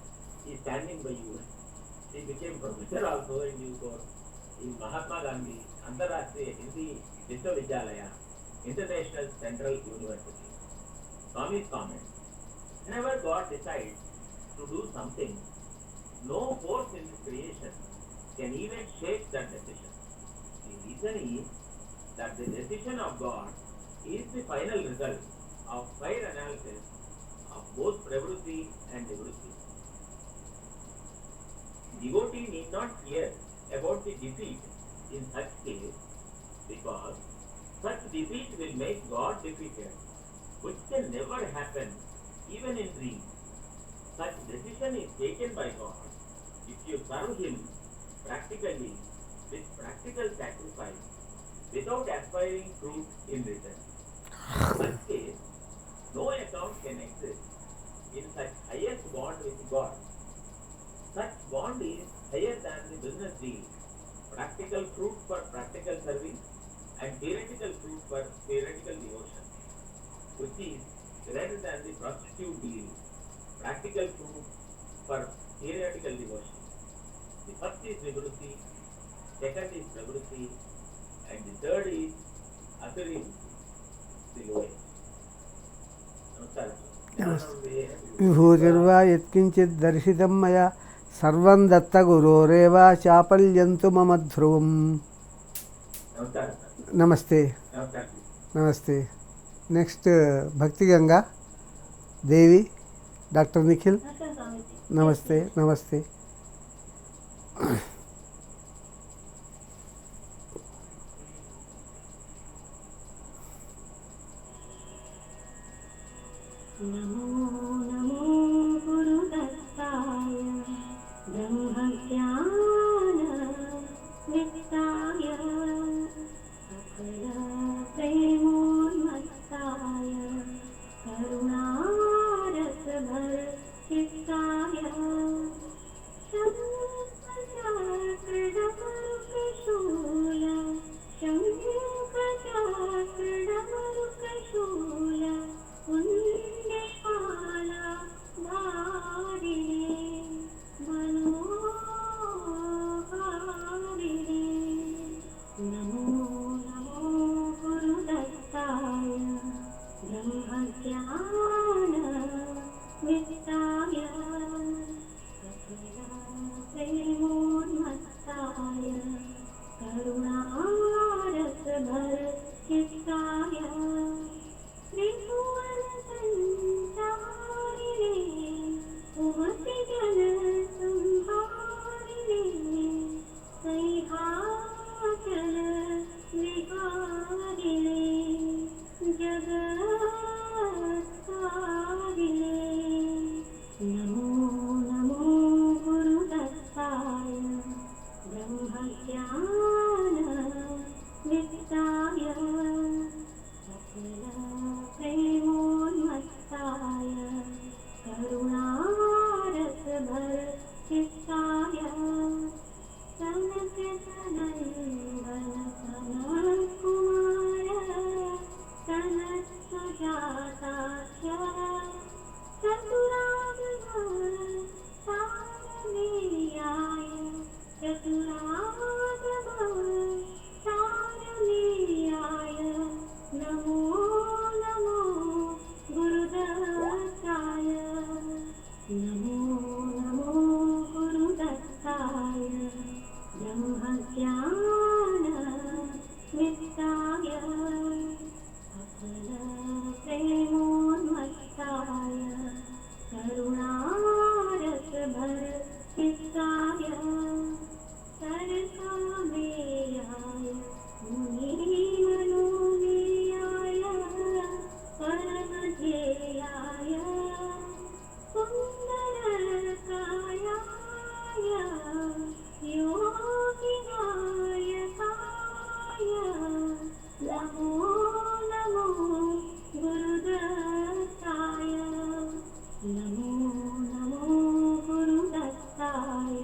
is standing by you? She became professor also in due course in Mahatma Gandhi Antarashtriya Hindi Vishwavidyalaya, International Central University. Swami's comment. Whenever God decides to do something, no force in His creation can even shake that decision. The reason is that the decision of God is the final result of fair analysis of both pravrutti and nivrutti. Devotee need not fear about the defeat in such case because such defeat will make God defeated, which can never happen even in dreams. Such decision is taken by God if you serve Him practically with practical sacrifice without aspiring fruit in return. In such case, no account can exist in such highest bond with God. Such bond is higher than the business deal, practical fruit for practical service, and theoretical fruit for theoretical devotion, which is greater than the prostitute deal, practical fruit for theoretical devotion. The first is Vibhuti, second is Prabhuti, and the third is Asuri, the lowest. Namaskar. विभूतिर्वा यत्किञ्चित् दर्शितं मया सर्वं दत्तगुरोरेव चापल्यन्तु मम ध्रुवम्. Namaskar. नमस्ते Namaskar. नमस्ते. Next भक्ति Ganga Devi, doctor Nikhil. Namaskar, Swamiji. नमस्ते नमस्ते. नमो नमो गुरुदत्ताय ब्रह्मज्ञान वित्ताय सकल प्रेमोन्मत्ताय करुणारसभर चित्ताय शङ्खचक्रडमरुकशूल शङ्खचक्रडमरुकशूल पुण्यमाला धारिणे मनोहारिणे. नमो नमो गुरुदत्ताय ब्रह्मज्ञान वित्ताय सकल प्रेमोन्मत्ताय करुणारसभर चित्ताय त्रिभुवन संचारिणे उमति जन संहारिणे सैहाचल विहारिणे जगत्कारिणे. नमो नमो गुरुदत्ताय ब्रह्मज्ञान वित्ताय सकल प्रेमोन्मत्ताय करुणारसभर चित्ताय सनकसनन्दन सनत्कुमार सनत्सुजाताक्ष चतुरागम सारमेयाय चतुरागम सारमेयाय नमो नमो गुरुदत्ताय. नमो नमो गुरुदत्ताय ब्रह्मज्ञान वित्ताय सकल प्रेमोन्मत्ताय करुणारसभर चित्ताय सरसामेयाय मुनिमनोमेयाय परमध्येयाय सुन्दरकायाय योगिनायकाय नमो नमो गुरुदत्ताय. नमो नमो गुरुदत्ताय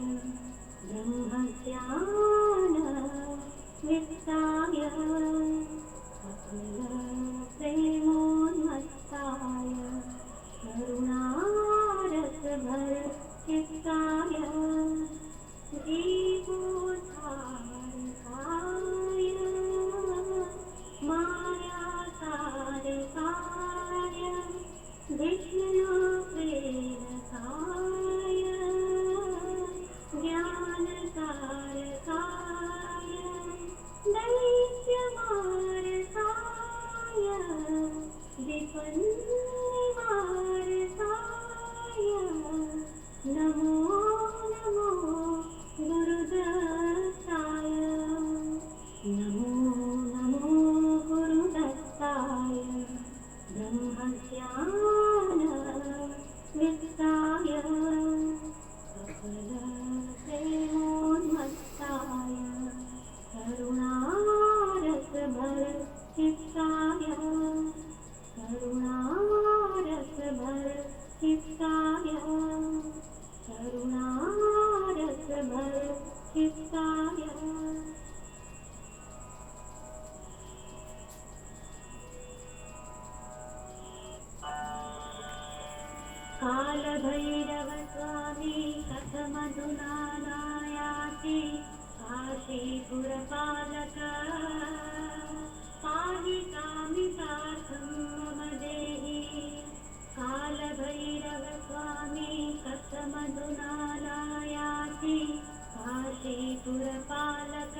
काशीपुरपालक पाहि कामितार्थं मम देहि कालभैरव स्वामी कथमधुना नायाति काशीपुरपालक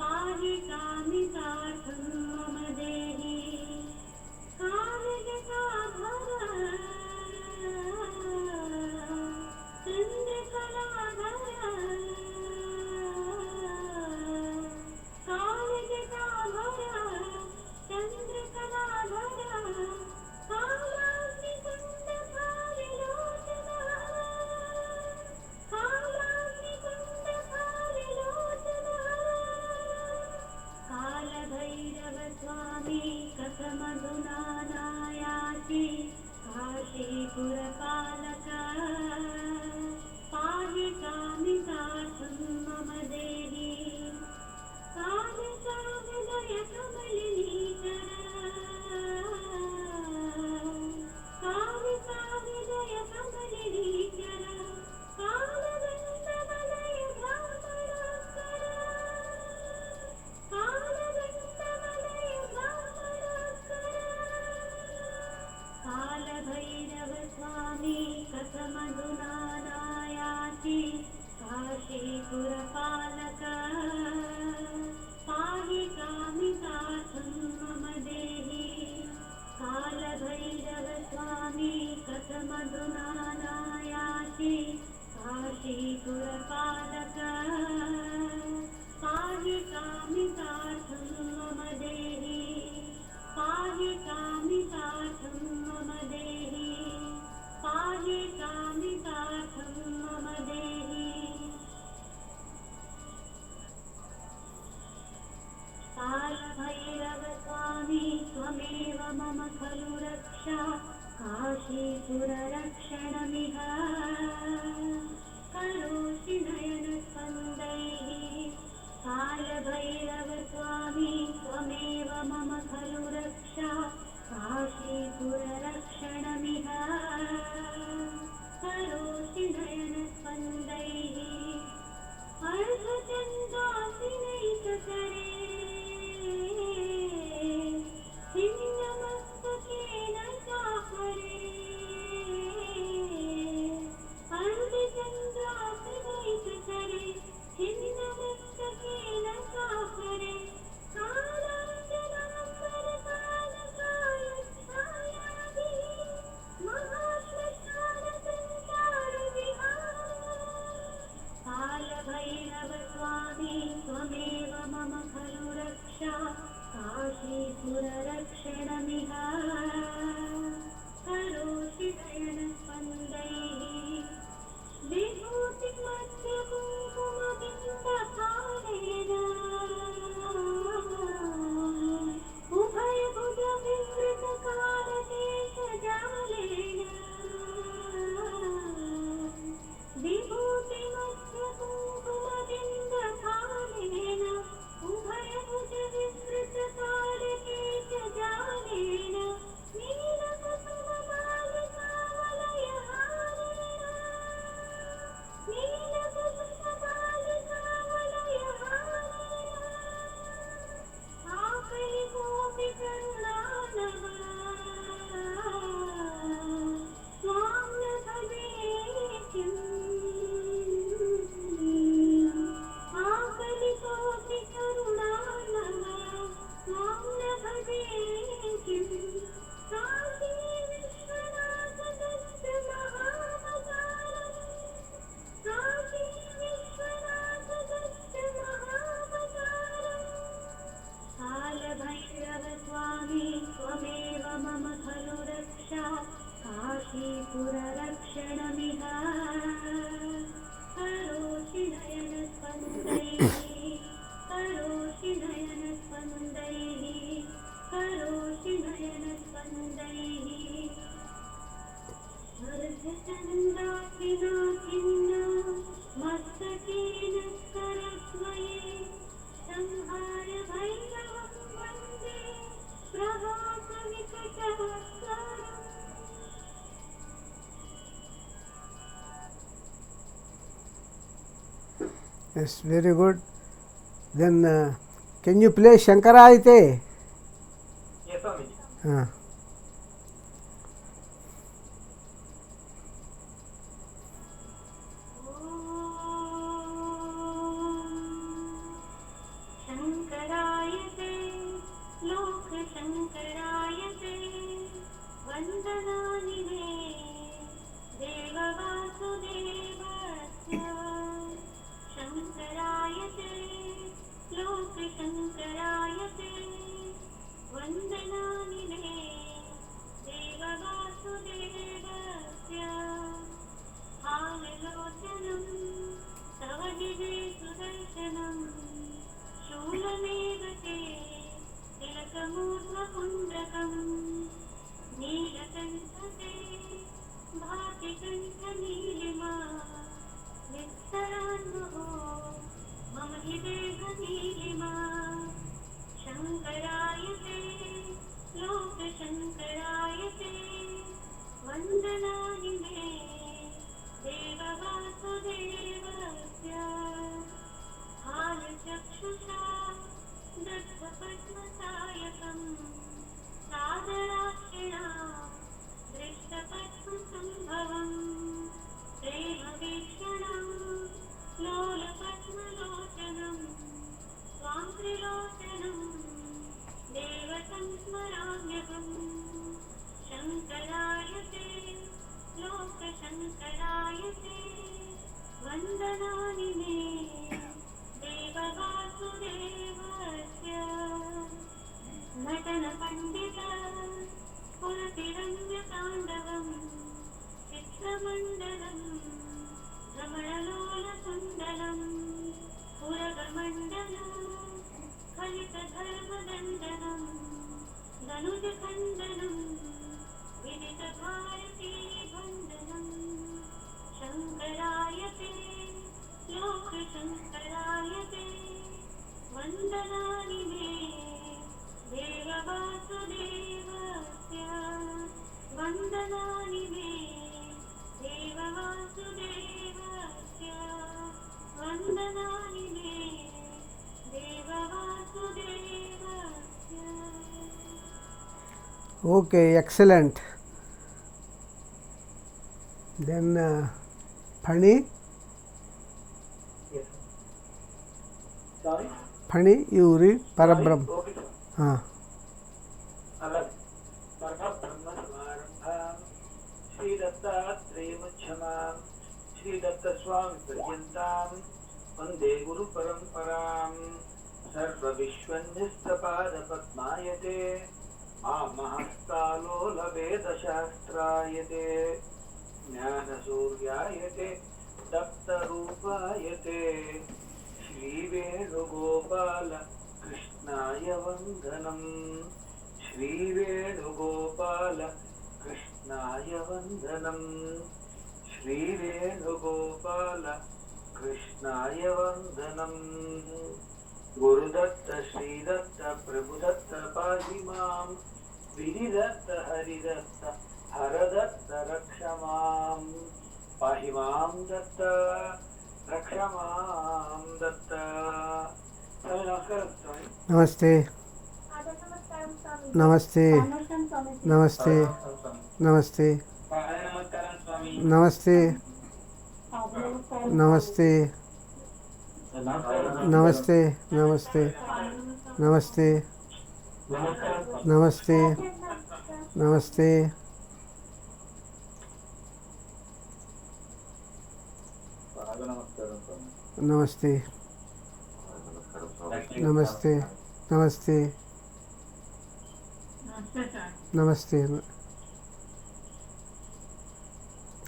पाहि कामितार्थं मम देहि कालजटाधर चन्द्रकलाधर कालजटाधर चन्द्रकलाधर कालाग्निकुण्डकालिलोचन कालाग्निकुण्डकालिलोचन कालभैरव स्वामी कथमधुना नायाति काशीपुरपालक पाहि कामितार्थं मम देहि कालकालदय कमलिनीकर कालकालदय कमलिनीकर कालदण्डवलय भ्रामराकर कालदण्डवलय भ्रामराकर कालभैरव स्वामी कथमधुना नायाति काशीपुरपालक पाहि कामितार्थं मम देहि कालभैरव स्वामी कथमधुना नायाति काशीपुरपालक पाहि कामितार्थं मम देहि पाहि कामितार्थं मम देहि पाहि कामितार्थं मम देहि कालभैरव स्वामी त्वमेव मम खलु रक्षा काशीपुररक्षणमिह करोषि नयनस्पन्दैः कालभैरव स्वामी त्वमेव मम खलु रक्षा काशीपुररक्षणमिह करोषि नयनस्पन्दैः अर्धचन्द्रासिनैककरे छिन्नमस्तकेन चापरे अर्धचन्द्रासिनैककरे छिन्नमस्तकेन चापरे कालाञ्जनाम्बरकालकालच्छायाभिः महाश्मशानसञ्चारविहार कालभैरव स्वामी त्वमेव मम खलु रक्षा काशीपुररक्षणमिह करोषि नयनस्पन्दैः विभूतिमध्यकुङ्कुमबिन्दकालेन उभयभुजविवृतकालकेशजालेन विभूतिमध्यकुङ्कुमबिन्दकालेन उभयभुजविवृतकालकेशजालेन नीलकुसुमबालिकावलयहारेण नीलकुसुमबालिकावलयहारेण आकलिकोऽपि करुणानव स्वां न भवेत्किम् आकलिकोऽपि करुणानव स्वां न भवेत्किम् काशी विश्वनाथदत्त महावतारम् काशी विश्वनाथदत्त महावतारम् कालभैरव स्वामी त्वमेव मम खलु रक्षा काशीपुररक्षणमिह करोषि नयनस्पन्दैः करोषि नयनस्पन्दैः करोषि नयनस्पन्दैः अर्धचन्द्रासिनाखिन्न मस्तकेन करद्वये संहार भैरवं वन्दे प्रभासविकटहस्तम् Yes, very good. Then can you play Shankarayate? Yes, Swamiji. शङ्करायते लोकशङ्करायते वन्दनानि मे देववासुदेवस्य शङ्करायते लोकशङ्करायते वन्दनानि मे देववासुदेवस्य हाललोचनं तव दिवे सुदर्शनम् शूलमेव ते तिलकमूर्ध्वपुण्ड्रकम् नीलकण्ठते भाति कण्ठनीलिमा विस्तरान्मुहो मम हि देहनीलिमा शङ्करायते लोकशङ्करायते वन्दनानि मे देववासुदेवस्य हालचक्षुषा दग्धपद्मसायकम् सादराक्षिणा दृष्टपद्मसम्भवम् प्रेमवीक्षणम् लोलपद्मलोचनम् त्वां त्रिलोचनम् देवतं स्मराम्यहम् शङ्करायते लोकशङ्करायते वन्दनानि मे देववासुदेवस्य नटनपण्डित स्फुरतिरङ्गताण्डवम् चित्रमण्डलम् भ्रमणलोलकुण्डलम् पुरगमण्डलम् खलितधर्मदण्डनम् धनुजखण्डनम् विदितभारतीभण्डनम् शङ्करायते लोकशङ्करायते वन्दनानि मे देववासुदेवस्य वन्दनानि मे देववासुदेवस्य वन्दनानि मे देववासुदेवस्य. Okay, excellent. Then Phani. Yes. Sorry? Phani, you read Parabrahm. Okay, sir. अलग परब्रह्मसमारम्भां श्रीदत्तात्रेयमध्यमां श्रीदत्तस्वामिपर्यन्तां वन्दे गुरुपरम्परां सर्वविश्वन्यस्तपादपद्मायते आमहस्तालोलवेदशास्त्रायते ज्ञानसूर्यायते दत्तरूपायते श्रीवेणुगोपाल कृष्णाय वन्दनम् श्रीवेणुगोपाल कृष्णाय वन्दनम् श्रीवेणुगोपाल कृष्णाय वन्दनम् गुरुदत्त श्रीदत्त प्रभुदत्त पाहि मां विधिदत्त हरिदत्त हरदत्त रक्ष मां पाहि मां दत्त रक्ष मां Dutt. Namaste. Namaste. Namaste. Namaste. Namaste. Namaste. Namaste. Namaste. Namaste. Namaste. Namaste. Namaste. Namaste. Namaste. Namaste.